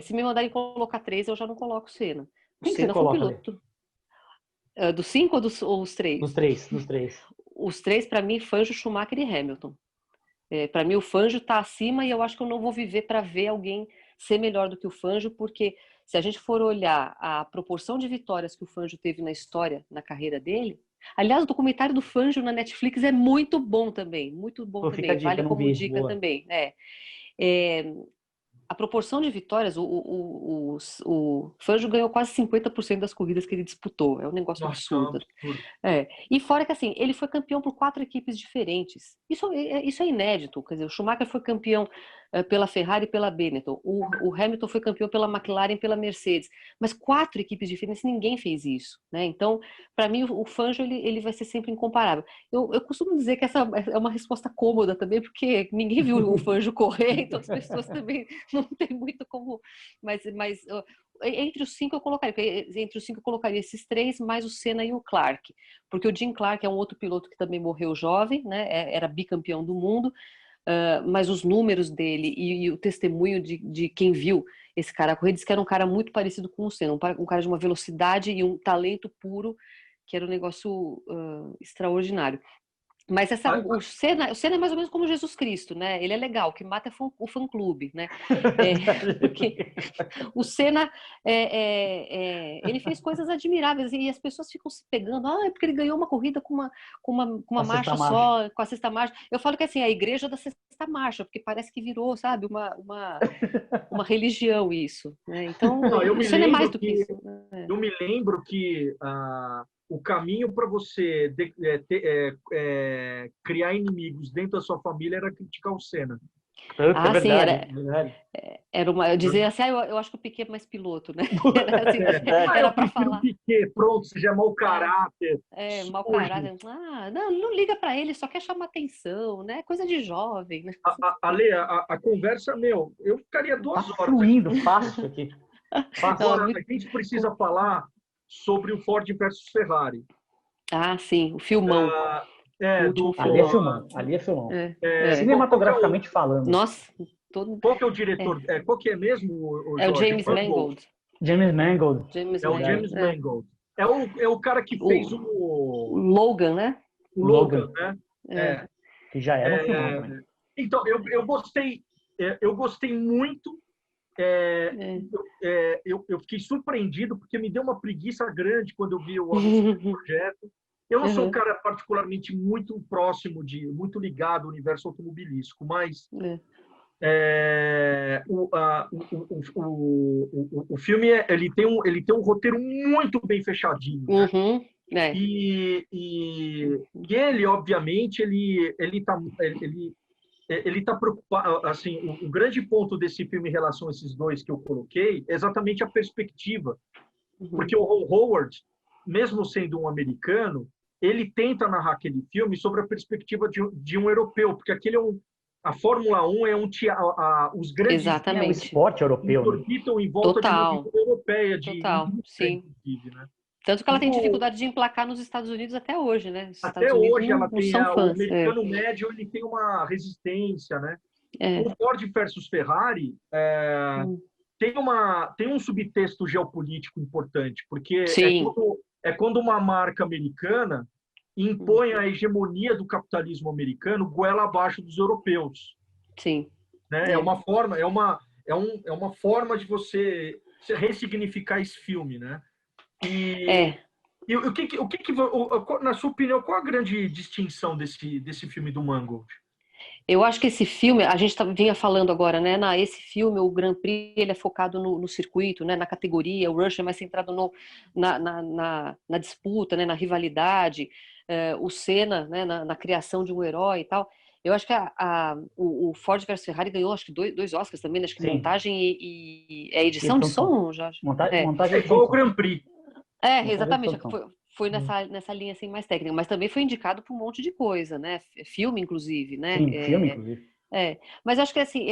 Se me mandarem colocar 3, eu já não coloco o Senna. O Senna foi um piloto. Dos 5 ou os 3?
Dos 3.
Os 3, para mim, Fangio, Schumacher e Hamilton. Para mim, o Fangio está acima e eu acho que eu não vou viver para ver alguém ser melhor do que o Fangio, porque se a gente for olhar a proporção de vitórias que o Fangio teve na história, na carreira dele, aliás, o documentário do Fangio na Netflix é muito bom também, vale como dica também. A proporção de vitórias, o Fangio ganhou quase 50% das corridas que ele disputou. É um negócio absurdo. E fora que, assim, ele foi campeão por 4 equipes diferentes. Isso é inédito. Quer dizer, o Schumacher foi campeão pela Ferrari e pela Benetton. O Hamilton foi campeão pela McLaren e pela Mercedes. Mas 4 equipes diferentes, ninguém fez isso, né? Então, para mim, o Fangio ele vai ser sempre incomparável. Eu costumo dizer que essa é uma resposta cômoda também, porque ninguém viu o Fangio correr, então as pessoas também não tem muito como... Mas entre os 5 eu colocaria esses 3, mais o Senna e o Clark. Porque o Jim Clark é um outro piloto que também morreu jovem, né? Era bicampeão do mundo. Mas os números dele e o testemunho de quem viu esse cara correr diz que era um cara muito parecido com o Senna, um cara de uma velocidade e um talento puro, que era um negócio extraordinário. Mas o Senna é mais ou menos como Jesus Cristo, né? Ele é legal, o que mata é o fã-clube, né? Porque o Senna, ele fez coisas admiráveis e as pessoas ficam se pegando. É porque ele ganhou uma corrida com uma marcha só, com a sexta marcha. Eu falo que assim, é a igreja da sexta marcha, porque parece que virou, sabe, uma religião isso, né? Então, o Senna é mais do que isso.
Eu me lembro que o caminho para você criar inimigos dentro da sua família era criticar o Senna.
É verdade,
eu dizia assim, eu acho que o Piquet é mais piloto, né? Era para falar.
O Piquet, pronto, você já é mau caráter.
Mau caráter. Não liga para ele, só quer chamar atenção, né? Coisa de jovem. Né?
Ale, a conversa, eu ficaria 2 horas.
Tá fluindo fácil aqui.
Agora, a gente precisa falar sobre o Ford versus Ferrari.
Sim, o filmão.
Ali é filmão. Cinematograficamente falando.
Nossa,
qual que é o diretor? Qual que é mesmo?
É o James Mangold.
James Mangold.
O James Mangold. É o cara que fez o
Logan, né?
O Logan, né?
Que já era um filmão também.
Então, eu gostei muito. Eu fiquei surpreendido porque me deu uma preguiça grande quando eu vi o projeto. Eu não sou um cara particularmente muito próximo muito ligado ao universo automobilístico, mas o filme ele tem um roteiro muito bem fechadinho. Né? E ele, obviamente, ele tá preocupado. Assim, o grande ponto desse filme em relação a esses dois que eu coloquei é exatamente a perspectiva, porque o Ron Howard, mesmo sendo um americano, ele tenta narrar aquele filme sobre a perspectiva de um europeu, porque aquele a Fórmula 1 é os grandes
esporte europeu
orbitam em volta de uma vida europeia
sim.
Inclusive, né?
Tanto que ela tem dificuldade de emplacar nos Estados Unidos até hoje, né?
Até hoje ela tem o americano médio, ele tem uma resistência, né? O Ford versus Ferrari tem um subtexto geopolítico importante, porque é quando uma marca americana impõe a hegemonia do capitalismo americano goela abaixo dos europeus.
Sim.
Né? É uma forma de você ressignificar esse filme, né? E na sua opinião, qual a grande distinção desse filme do Mangold?
Eu acho que esse filme, a gente vinha falando agora, né? Esse filme, o Grand Prix, ele é focado no circuito, né? Na categoria, o Rush é mais centrado na disputa, né? Na rivalidade, o Senna, né? Na criação de um herói e tal. Eu acho que o Ford vs Ferrari ganhou, acho que dois Oscars também, né? Acho que montagem e edição de som, Jorge?
Montagem
igual o Grand Prix.
Exatamente. Foi nessa linha assim, mais técnica, mas também foi indicado para um monte de coisa, né? Filme, inclusive, né?
Sim, filme, inclusive.
Mas acho que assim,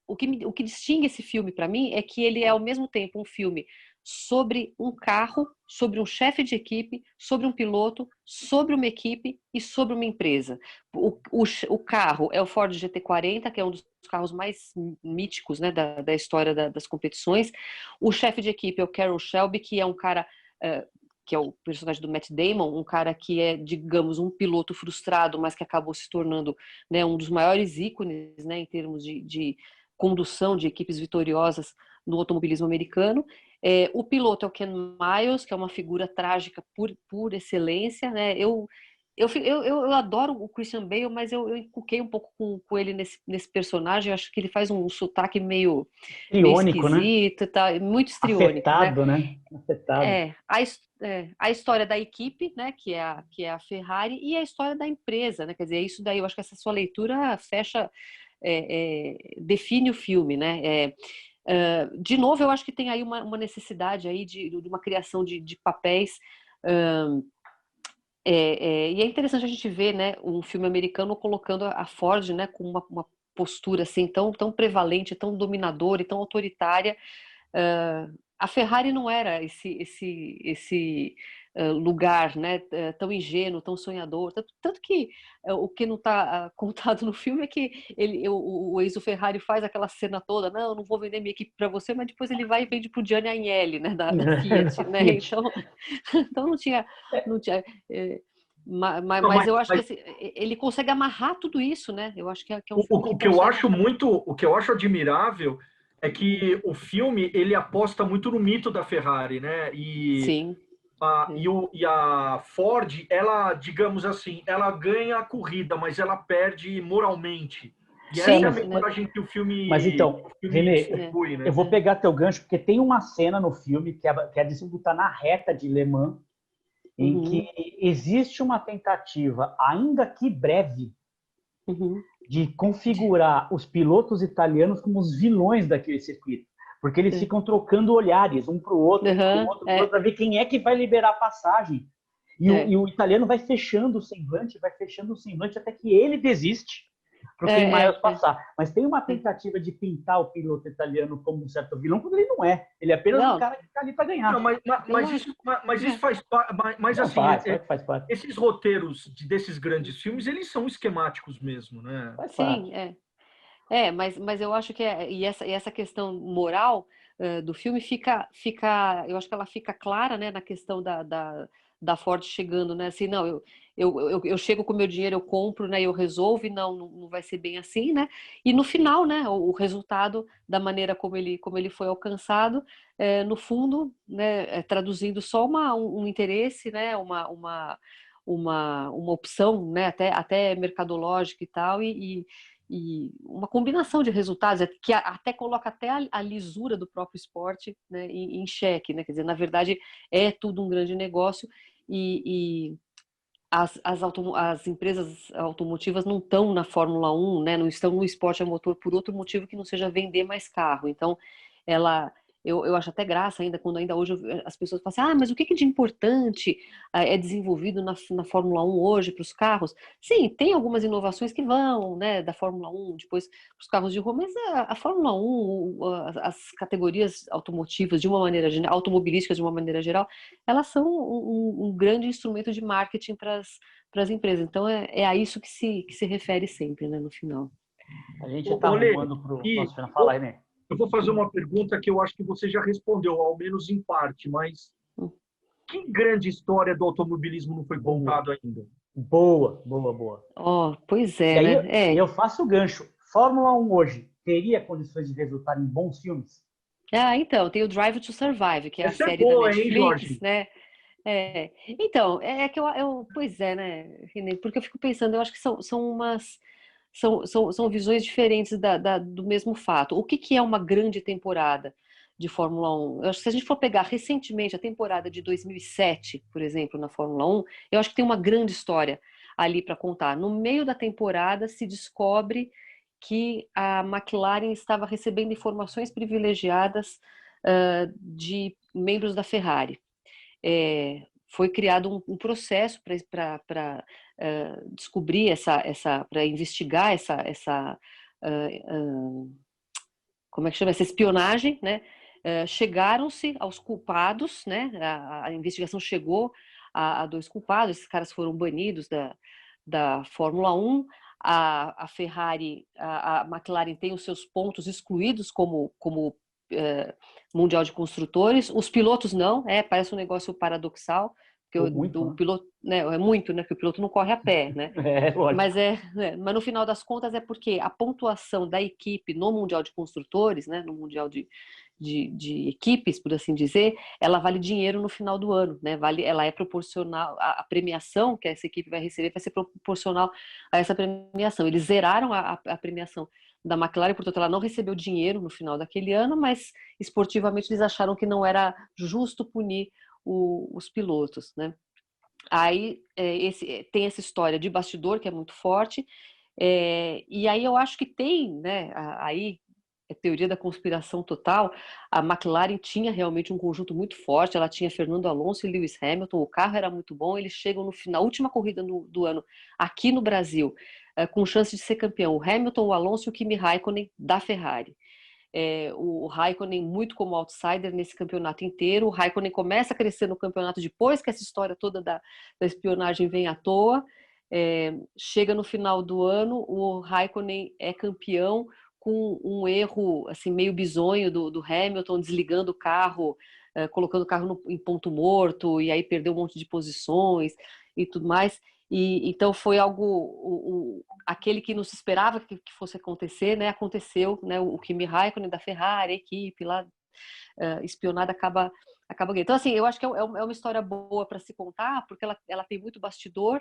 o que distingue esse filme para mim é que ele é ao mesmo tempo um filme sobre um carro, sobre um chefe de equipe, sobre um piloto, sobre uma equipe e sobre uma empresa. O carro é o Ford GT40, que é um dos carros mais míticos, né, da história das competições. O chefe de equipe é o Carroll Shelby, que é um cara que é o personagem do Matt Damon, um cara que é, digamos, um piloto frustrado, mas que acabou se tornando, né, um dos maiores ícones, né, em termos de condução de equipes vitoriosas no automobilismo americano. O piloto é o Ken Miles, que é uma figura trágica por excelência, né? Eu adoro o Christian Bale, mas eu encuquei um pouco com ele nesse personagem. Eu acho que ele faz um sotaque meio esquisito, né? Tá, muito histriônico.
Afetado, né? Afetado.
A história da equipe, né? Que é a Ferrari, e a história da empresa, né? Quer dizer, isso daí, eu acho que essa sua leitura fecha, define o filme, né? De novo, eu acho que tem aí uma necessidade aí de uma criação de papéis. E é interessante a gente ver, né, um filme americano colocando a Ford, né, com uma postura assim tão prevalente, tão dominadora e tão autoritária. A Ferrari não era esse lugar, né, tão ingênuo, tão sonhador, tanto que o que não está contado no filme é que o Enzo Ferrari faz aquela cena toda, não vou vender minha equipe para você, mas depois ele vai e vende para o Gianni Agnelli, né, da Fiat, né? Então não tinha Mas eu acho que assim, ele consegue amarrar tudo isso, né? Eu acho que é um filme
o que eu acho o que eu acho admirável é que o filme ele aposta muito no mito da Ferrari, né?
Sim.
E a Ford, ela, digamos assim, ela ganha a corrida, mas ela perde moralmente. E essa é a mensagem que
Mas então,
o filme
Renê,
distribui, né?
eu vou pegar teu gancho, porque tem uma cena no filme que é a disputa na reta de Le Mans, em que existe uma tentativa, ainda que breve, de configurar os pilotos italianos como os vilões daquele circuito. Porque eles ficam trocando olhares um para o outro, para ver quem é que vai liberar a passagem. E o italiano vai fechando o semblante até que ele desiste para o Ken Miles passar. Mas tem uma tentativa de pintar o piloto italiano como um certo vilão, quando ele não é. Ele é apenas um cara que está ali para ganhar.
Não, mas isso faz parte. Mas assim,
faz parte.
Esses roteiros desses grandes filmes, eles são esquemáticos mesmo, né?
Faz parte.
Sim, mas eu acho que e essa questão moral do filme eu acho que ela fica clara, né, na questão da Ford chegando, né, assim, não, eu chego com o meu dinheiro, eu compro, né, eu resolvo, e não vai ser bem assim, né, e no final, né, o resultado da maneira como ele foi alcançado, no fundo, né, traduzindo só um interesse, né, uma opção, né, até mercadológica e tal, e uma combinação de resultados que até coloca até a lisura do próprio esporte, né, em xeque, né? Quer dizer, na verdade é tudo um grande negócio e as empresas automotivas não estão na Fórmula 1, né? Não estão no esporte a motor por outro motivo que não seja vender mais carro. Então, eu acho até graça ainda, quando ainda hoje as pessoas falam assim, mas o que de importante é desenvolvido na Fórmula 1 hoje para os carros? Sim, tem algumas inovações que vão, né, da Fórmula 1, depois para os carros de rua, mas a Fórmula 1, as categorias automotivas, de uma maneira geral, automobilísticas de uma maneira geral, elas são um grande instrumento de marketing para as empresas. Então, é a isso que se refere sempre, né, no final.
A gente está arrumando para o nosso final. Fala, Renê.
Eu vou fazer uma pergunta que eu acho que você já respondeu, ao menos em parte, mas que grande história do automobilismo não foi contada ainda?
Boa.
Pois é,
e aí,
né?
Eu faço o gancho. Fórmula 1 hoje teria condições de resultar em bons filmes?
Então, tem o Drive to Survive, que é a série
boa,
da Netflix,
hein, Jorge?
né? Então, que pois é, né, Renê? Porque eu fico pensando, eu acho que são visões diferentes do mesmo fato. O que é uma grande temporada de Fórmula 1? Eu acho que se a gente for pegar recentemente a temporada de 2007, por exemplo, na Fórmula 1, eu acho que tem uma grande história ali para contar. No meio da temporada se descobre que a McLaren estava recebendo informações privilegiadas de membros da Ferrari. Foi criado um processo para descobrir para investigar como é que chama, essa espionagem, né? Chegaram-se aos culpados, né? A investigação chegou a 2 culpados, esses caras foram banidos da Fórmula 1. A Ferrari, a McLaren tem os seus pontos excluídos como Mundial de Construtores, os pilotos não, parece um negócio paradoxal, porque o piloto, né, é muito, né, que o piloto não corre a pé, né?
Lógico.
Mas no final das contas é porque a pontuação da equipe no Mundial de Construtores, né, no Mundial de equipes, por assim dizer, ela vale dinheiro no final do ano, né? Ela é proporcional, a premiação que essa equipe vai receber vai ser proporcional a essa premiação. Eles zeraram a premiação da McLaren, portanto ela não recebeu dinheiro no final daquele ano, mas esportivamente eles acharam que não era justo punir os pilotos, né? Aí tem essa história de bastidor que é muito forte, e aí eu acho que tem, né, aí é teoria da conspiração total. A McLaren tinha realmente um conjunto muito forte, ela tinha Fernando Alonso e Lewis Hamilton, o carro era muito bom, eles chegam na última corrida do ano aqui no Brasil, com chance de ser campeão, o Hamilton, o Alonso e o Kimi Raikkonen da Ferrari. O Raikkonen muito como outsider nesse campeonato inteiro. O Raikkonen começa a crescer no campeonato depois que essa história toda da espionagem vem à toa. Chega no final do ano, o Raikkonen é campeão com um erro assim meio bizonho do Hamilton, desligando o carro, colocando o carro em ponto morto, e aí perdeu um monte de posições e tudo mais. E então foi algo, aquele que não se esperava que fosse acontecer, né? Aconteceu, né? O Kimi Raikkonen da Ferrari, a equipe lá espionada acaba ganhando. Então, assim, eu acho que é uma história boa para se contar, porque ela tem muito bastidor,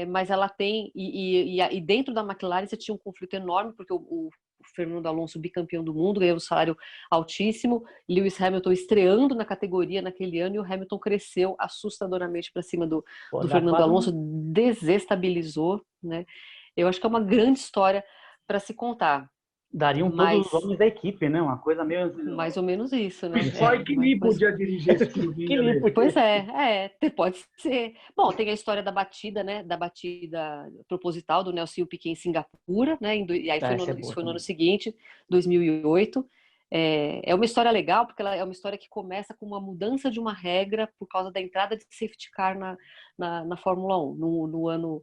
mas ela tem, e dentro da McLaren você tinha um conflito enorme, porque o Fernando Alonso, bicampeão do mundo, ganhou um salário altíssimo, Lewis Hamilton estreando na categoria naquele ano, e o Hamilton cresceu assustadoramente para cima do Fernando Alonso, desestabilizou, né? Eu acho que é uma grande história para se contar.
Dariam todos os homens da equipe, né? Uma coisa meio...
Mais ou menos isso, né?
Só que nem podia dirigir esse clubinho.
Pois pode ser. Bom, tem a história da batida, né? Da batida proposital do Nelson Piquet em Singapura, né? E aí isso foi no ano seguinte, 2008. É uma história legal, porque ela é uma história que começa com uma mudança de uma regra por causa da entrada de safety car na Fórmula 1, no ano...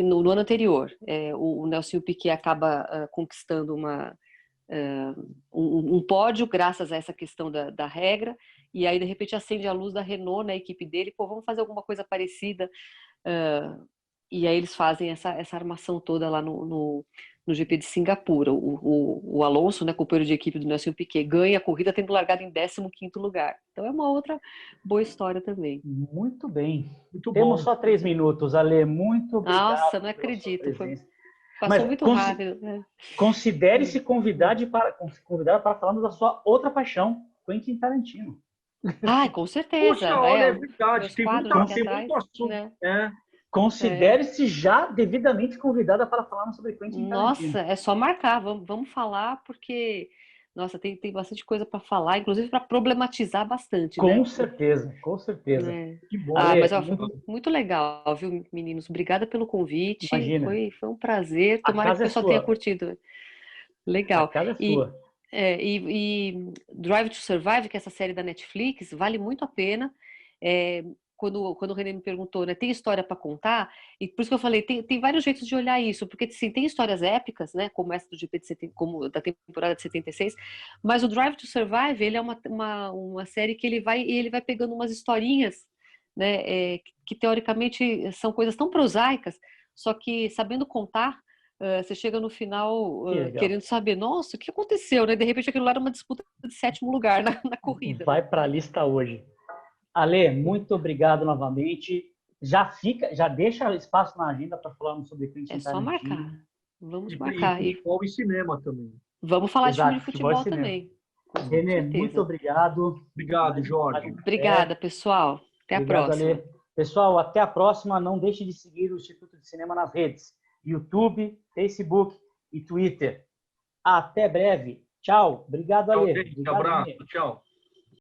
no ano anterior, o Nelson Piquet acaba conquistando um pódio graças a essa questão da regra, e aí de repente acende a luz da Renault na equipe dele, pô, vamos fazer alguma coisa parecida, e aí eles fazem essa armação toda lá no GP de Singapura. O Alonso, né, companheiro de equipe do Nelson Piquet, ganha a corrida tendo largado em 15º lugar. Então é uma outra boa história também.
Muito bem. Temos só 3 minutos, Ale. Muito obrigado.
Nossa, não acredito. Passou muito rápido. Né?
Considere-se convidado para falarmos da sua outra paixão, Quentin Tarantino.
Com certeza.
Poxa, olha, é verdade. Tem muito assunto.
Né?
Considere-se já devidamente convidada para falarmos sobre Quentin Tarantino.
Nossa, é só marcar. Vamos falar, porque... Nossa, tem bastante coisa para falar, inclusive para problematizar bastante.
Com certeza, com certeza.
Que bom. Mas muito legal, viu, meninos? Obrigada pelo convite.
Imagina.
Foi um prazer. Tomara que o pessoal tenha curtido. Legal.
A casa é sua.
E Drive to Survive, que é essa série da Netflix, vale muito a pena. Quando o René me perguntou, né, tem história para contar? E por isso que eu falei, tem vários jeitos de olhar isso, porque sim, tem histórias épicas, né, como essa do GP como da temporada de 76, mas o Drive to Survive, ele é uma série que ele vai pegando umas historinhas, né, que teoricamente são coisas tão prosaicas, só que sabendo contar, você chega no final querendo saber, nossa, o que aconteceu, né? De repente aquilo lá era uma disputa de 7º lugar na corrida.
Vai para a lista hoje. Ale, muito obrigado novamente. Já deixa espaço na agenda para falarmos sobre Quentin Tarantino.
É só marcar. Vamos marcar.
E futebol e cinema também.
Vamos falar de filme de futebol também.
René, muito obrigado.
Obrigado, Jorge.
Obrigada, pessoal. Até a próxima.
Ale. Pessoal, até a próxima. Não deixe de seguir o Instituto de Cinema nas redes: YouTube, Facebook e Twitter. Até breve. Tchau. Obrigado, Ale.
Tchau, gente. Abraço. Tchau.